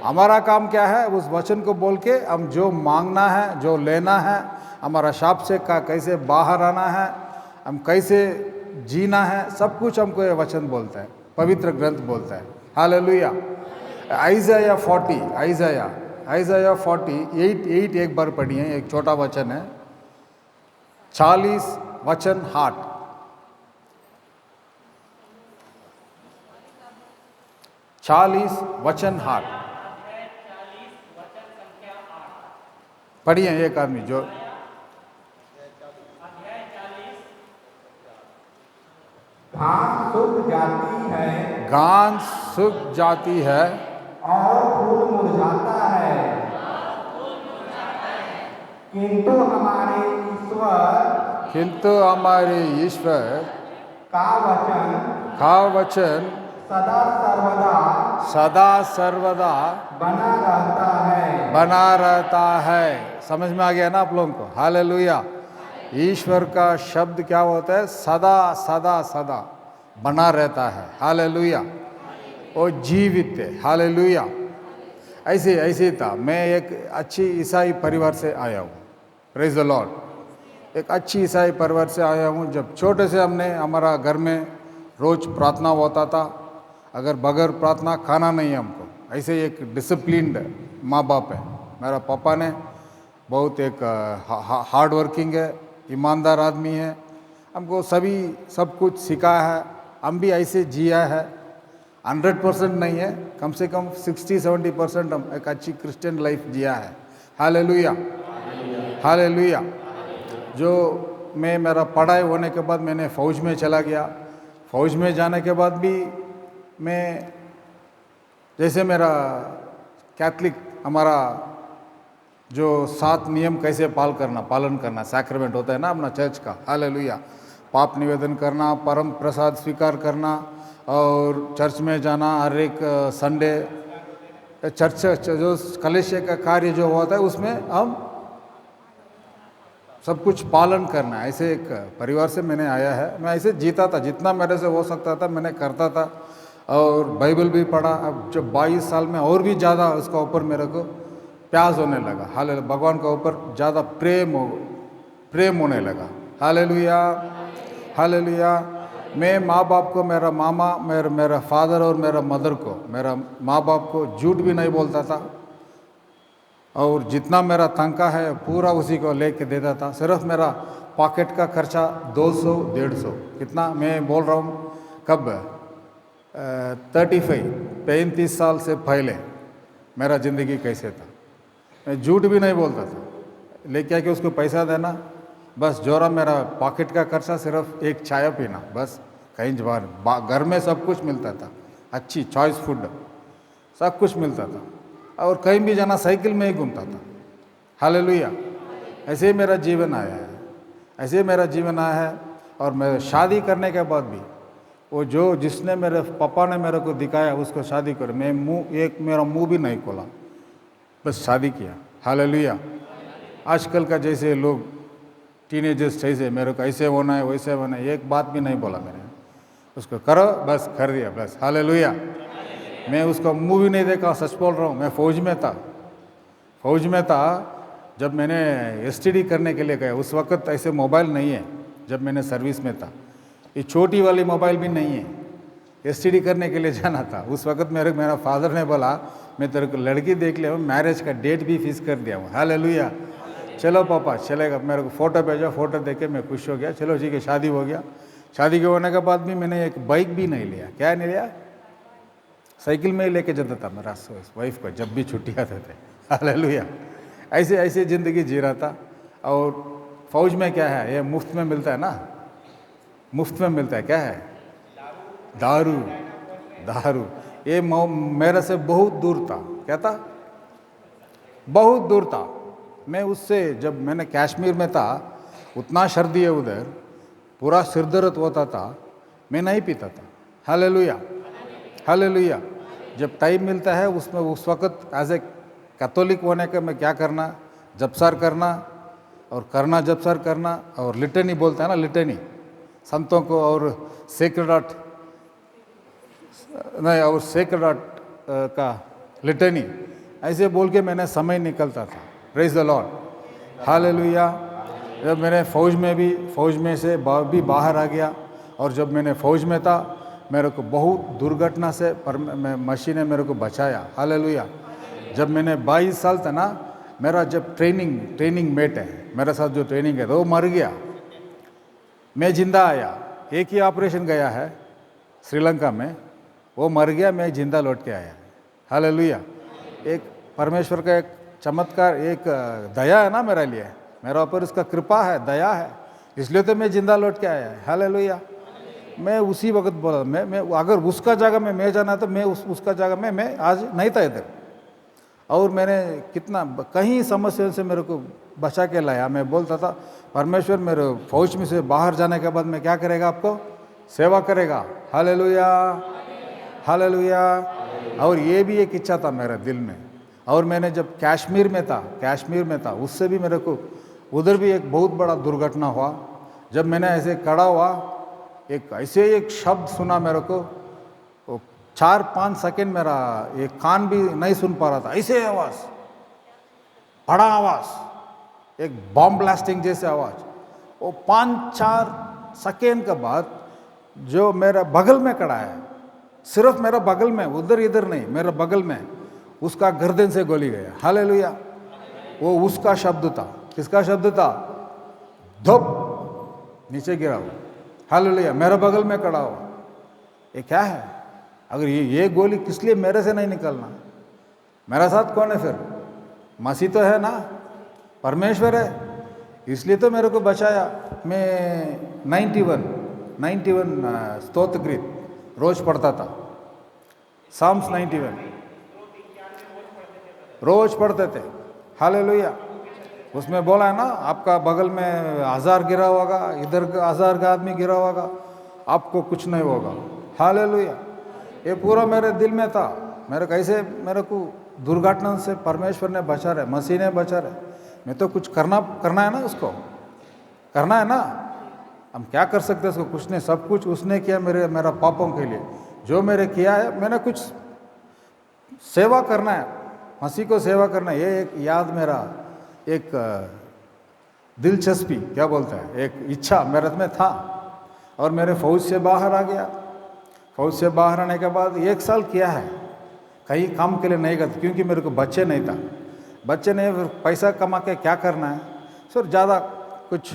हमारा काम क्या है, उस वचन को बोल के हम जो मांगना है, जो लेना है, हमारा शाप से का कैसे बाहर आना है, हम कैसे जीना है, सब कुछ हमको ये वचन बोलता है, पवित्र ग्रंथ बोलता है। हालेलुया। आइज़ाया 48 एक बार पढ़िए, एक छोटा वचन है, 40 वचन 8। 40 वचन 8 पढ़िए एक आदमी जो घास सूख जाती है घास सूख जाती है और फूल मुरझाता है, किंतु हमारे ईश्वर का वचन सदा सर्वदा बना रहता है। समझ में आ गया ना आप लोगों को? हालेलुया। ईश्वर का शब्द क्या होता है? सदा सदा सदा बना रहता है। हालेलुया। वो जीवित है। हालेलुया। ऐसे था। मैं एक अच्छी ईसाई परिवार से आया हूँ। Praise the Lord. एक अच्छी ईसाई परिवार से आया हूँ। जब छोटे से हमारा घर में रोज प्रार्थना होता था। अगर बगैर प्रार्थना खाना नहीं है हमको। ऐसे एक डिसिप्लिन्ड माँ बाप है। मेरा पापा ने बहुत एक हार्ड वर्किंग है, ईमानदार आदमी है। हमको सब कुछ सिखाया है। हम भी ऐसे जिया है। 100% नहीं है, कम से कम 60-70% हम एक अच्छी क्रिश्चियन लाइफ जिया है। Hallelujah, hallelujah. जो मेरा पढ़ाई होने के बाद मैंने फ़ौज में चला गया। फ़ौज में जाने के बाद भी मैं जैसे मेरा कैथलिक हमारा जो 7 नियम कैसे पालन करना सैक्रेमेंट होता है ना अपना चर्च का। हालेलुया। पाप निवेदन करना, परम प्रसाद स्वीकार करना और चर्च में जाना हर एक संडे। चर्च जो कलेश का कार्य जो होता है उसमें हम सब कुछ पालन करना है। ऐसे एक परिवार से मैंने आया है। मैं ऐसे जीता था, जितना मेरे से हो सकता था मैंने करता था और बाइबल भी पढ़ा। अब जब 22 साल में और भी ज़्यादा उसका ऊपर मेरे को प्यास होने लगा। हालेलुया। भगवान का ऊपर ज़्यादा प्रेम होने लगा। Hallelujah, hallelujah. मैं माँ बाप को, मेरा मामा, मेरा फादर और मेरा मदर को, मेरा माँ बाप को झूठ भी नहीं बोलता था और जितना मेरा तनख्वाह है पूरा उसी को लेके देता था। सिर्फ मेरा पॉकेट का खर्चा 200-150 कितना मैं बोल रहा हूँ कब 35 साल से पहले मेरा ज़िंदगी कैसे था। मैं झूठ भी नहीं बोलता था। लेके आके उसको पैसा देना, बस जोरा मेरा पॉकेट का खर्चा सिर्फ एक चाय पीना, बस कहीं जबार घर में सब कुछ मिलता था। अच्छी चॉइस फूड सब कुछ मिलता था और कहीं भी जाना साइकिल में ही घूमता था। हालेलुया। ऐसे ही मेरा जीवन आया है, ऐसे ही मेरा जीवन आया है। और मैं शादी करने के बाद भी वो जिसने मेरे पापा ने मेरे को दिखाया उसको शादी कर, मैं मेरा मुंह भी नहीं खोला, बस शादी किया। हालेलुया। आजकल का जैसे लोग टीनेजर्स जैसे मेरे को ऐसे होना है वैसे होना है, एक बात भी नहीं बोला मैंने उसको, करो बस कर दिया बस। हालेलुया। मैं उसका मुंह भी नहीं देखा, सच बोल रहा हूँ। मैं फ़ौज में था जब मैंने एसटीडी करने के लिए गया। उस वक्त ऐसे मोबाइल नहीं है जब मैंने सर्विस में था। ये छोटी वाली मोबाइल भी नहीं है, एसटीडी करने के लिए जाना था। उस वक्त मेरा फादर ने बोला मैं तेरे को लड़की देख लिया हूँ, मैरिज का डेट भी फिक्स कर दिया हूँ। हालेलुया। चलो पापा चलेगा, मेरे को फ़ोटो भेजा, फ़ोटो देख के मैं खुश हो गया। चलो ठीक है, शादी हो गया। शादी के होने के बाद भी मैंने एक बाइक भी नहीं लिया। क्या नहीं लिया? साइकिल में ही लेके जाता था मेरा वाइफ को जब भी छुट्टी आते थे। हालेलुया। ऐसे ज़िंदगी जी रहा था। और फ़ौज में क्या है, ये मुफ्त में मिलता है ना, मुफ्त में मिलता है। क्या है? दारू। ये मेरे से बहुत दूर था। क्या था? बहुत दूर था। मैं उससे, जब मैंने कश्मीर में था उतना सर्दी है उधर, पूरा सिर दर्द होता था, मैं नहीं पीता था। Hallelujah, hallelujah. जब टाइम मिलता है उसमें उस वक्त एज ए कैथोलिक होने का मैं क्या करना, जपसार करना और जपसार करना और लिटनी बोलता है ना, लिटनी संतों को और सेक्रेड आर्ट का लिटनी ऐसे बोल के मैंने समय निकलता था। Praise the Lord. हालेलुया। जब मैंने फ़ौज में से भी बाहर आ गया और जब मैंने फ़ौज में था मेरे को बहुत दुर्घटना से मसीह ने मेरे को बचाया। हालेलुया। जब मैंने 22 साल था ना, मेरा जब ट्रेनिंग मेट है मेरे साथ जो ट्रेनिंग है वो मर गया, मैं जिंदा आया। एक ही ऑपरेशन गया है श्रीलंका में, वो मर गया, मैं जिंदा लौट के आया। हालेलुया। एक परमेश्वर का एक चमत्कार, एक दया है ना मेरे लिए, मेरा ऊपर उसका कृपा है, दया है, इसलिए तो मैं जिंदा लौट के आया है। हालेलुया। मैं उसी वक्त बोला, मैं अगर उसका जगह में मैं जाना तो मैं उसका जगह में मैं आज नहीं था इधर। और मैंने कितना कहीं समस्या से मेरे को बचा के लाया। मैं बोलता था परमेश्वर मेरे फौज में से बाहर जाने के बाद मैं क्या करेगा, आपको सेवा करेगा। Hallelujah, hallelujah. और ये भी एक इच्छा था मेरे दिल में। और मैंने जब कश्मीर में था, उससे भी मेरे को उधर भी एक बहुत बड़ा दुर्घटना हुआ। जब मैंने ऐसे खड़ा हुआ, एक शब्द सुना मेरे को, 4-5 सेकेंड मेरा एक कान भी नहीं सुन पा रहा था। ऐसे आवाज़, बड़ा आवाज़, एक बॉम्ब ब्लास्टिंग जैसे आवाज़। वो 5-4 सेकेंड के बाद जो मेरा बगल में खड़ा है, सिर्फ मेरा बगल में, उधर इधर नहीं, मेरा बगल में, उसका गर्दन से गोली गया। हालेलुया। वो उसका शब्द था। किसका शब्द था? धुप, नीचे गिरा हुआ। हालेलुया। मेरे बगल में खड़ा हुआ। ये क्या है? अगर ये गोली किस लिए मेरे से नहीं निकलना? मेरा साथ कौन है फिर? मसीह तो है ना, परमेश्वर है, इसलिए तो मेरे को बचाया। मैं 91 स्तोत्र गीत रोज पढ़ता था। साम्स 91 रोज पढ़ते थे। हालेलुया। उसमें बोला है ना, आपका बगल में 1000 गिरा होगा, इधर 1000 का आदमी गिरा होगा, आपको कुछ नहीं होगा। हालेलुया। ये पूरा मेरे दिल में था। मेरे कैसे मेरे को दुर्घटना से परमेश्वर ने बचा रहे, मसीह ने बचा रहे। मैं तो कुछ करना है ना, उसको करना है ना। हम क्या कर सकते हैं उसको? कुछ नहीं, सब कुछ उसने किया मेरा पापों के लिए। जो मेरे किया है, मैंने कुछ सेवा करना है, मसीह को सेवा करना है। ये एक याद, मेरा एक दिलचस्पी, क्या बोलता है, एक इच्छा मेरे में था। और मेरे फौज से बाहर आ गया। फौज से बाहर आने के बाद 1 साल किया है, कहीं काम के लिए नहीं करता, क्योंकि मेरे को बच्चे नहीं था। बच्चे नहीं, फिर पैसा कमा के क्या करना है, सिर्फ ज़्यादा कुछ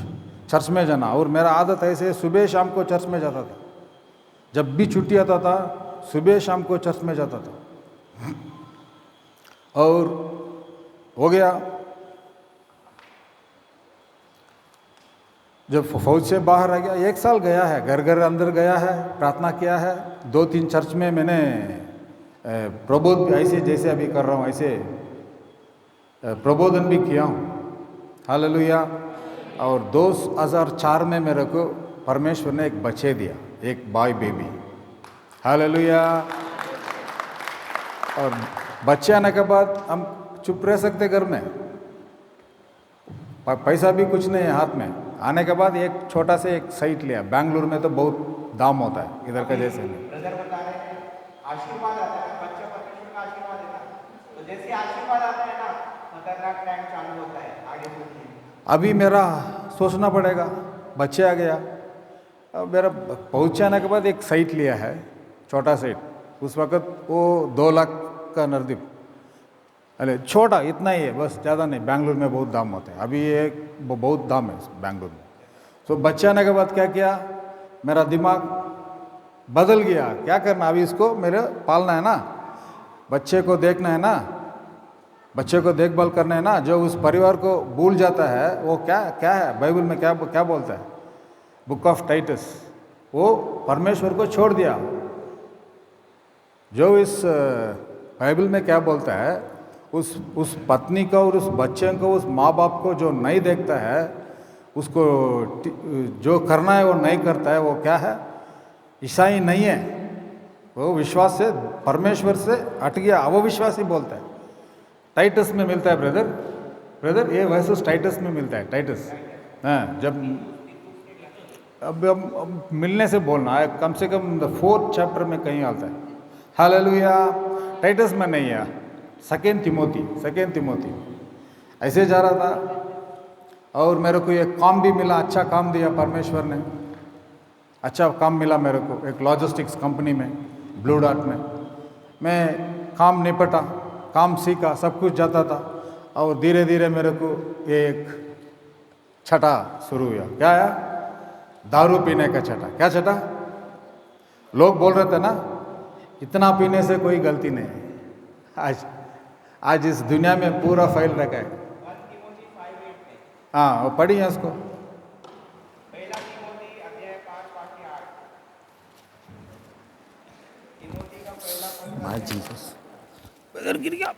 चर्च में जाना। और मेरा आदत ऐसे सुबह शाम को चर्च में जाता था। जब भी छुट्टी आता था, सुबह शाम को चर्च में जाता था। और हो गया, जब फौज से बाहर आ गया, 1 साल गया है, घर घर अंदर गया है, प्रार्थना किया है। 2-3 चर्च में मैंने प्रबोध ऐसे जैसे अभी कर रहा हूँ, ऐसे प्रबोधन भी किया हूँ। हालेलुया। और 2004 में मेरे को परमेश्वर ने एक बच्चे दिया, एक बॉय बेबी। हालेलुया। और बच्चे आने के बाद हम चुप रह सकते घर में, पैसा भी कुछ नहीं है हाथ में। आने के बाद एक छोटा से एक साइट लिया। बेंगलुरु में तो बहुत दाम होता है, इधर का जैसे नहीं। ब्रदर बता रहे हैं, आशीर्वाद आता है, बच्चा परमेश्वर का आशीर्वाद है ना, तो जैसे आशीर्वाद आता है ना, खतरनाक टाइम चालू होता है आगे बढ़ने। अभी मेरा सोचना पड़ेगा, बच्चे आ गया। अब मेरा पहुँचाने के बाद एक साइट लिया है, छोटा साइट। उस वक़्त वो 2 लाख का नजदीक, अरे छोटा इतना ही है बस, ज़्यादा नहीं। बेंगलुरु में बहुत दाम होते हैं, अभी ये बहुत दाम है बेंगलुरु में। तो बच्चे आने के बाद क्या किया, मेरा दिमाग बदल गया। क्या करना, अभी इसको मेरे पालना है ना, बच्चे को देखना है ना, बच्चे को देखभाल करना है ना। जो उस परिवार को भूल जाता है, वो क्या है, बाइबल में क्या बोलता है, बुक ऑफ टाइटस, वो परमेश्वर को छोड़ दिया। जो इस बाइबल में क्या बोलता है, उस पत्नी को और उस बच्चे को, उस माँ बाप को जो नहीं देखता है, उसको जो करना है वो नहीं करता है, वो क्या है, ईसाई नहीं है। वो विश्वास से, परमेश्वर से हट गया, अविश्वासी बोलता है। टाइटस में मिलता है ब्रदर, ये वैसे टाइटस में मिलता है, टाइटस। हाँ, जब अब मिलने से बोलना है, कम से कम 4th चैप्टर में कहीं आता है। हालेलुया। टाइटस में नहीं है, 2 तिमोथी ऐसे जा रहा था। और मेरे को एक काम भी मिला, अच्छा काम दिया परमेश्वर ने, अच्छा काम मिला मेरे को एक लॉजिस्टिक्स कंपनी में, ब्लू डॉट में। मैं काम निपटा, काम सीखा, सब कुछ जाता था। और धीरे धीरे मेरे को एक छटा शुरू हुआ। क्या है? दारू पीने का छटा। क्या छटा? लोग बोल रहे थे ना, इतना पीने से कोई गलती नहीं है। आज आज इस दुनिया में पूरा फैल रखा है। हाँ, वो पढ़ी है उसको। पहला तिमोथी अध्याय 5 वाक्य 8। तिमोथी का पहला पत्र माय जीसस, बदर गिर गया।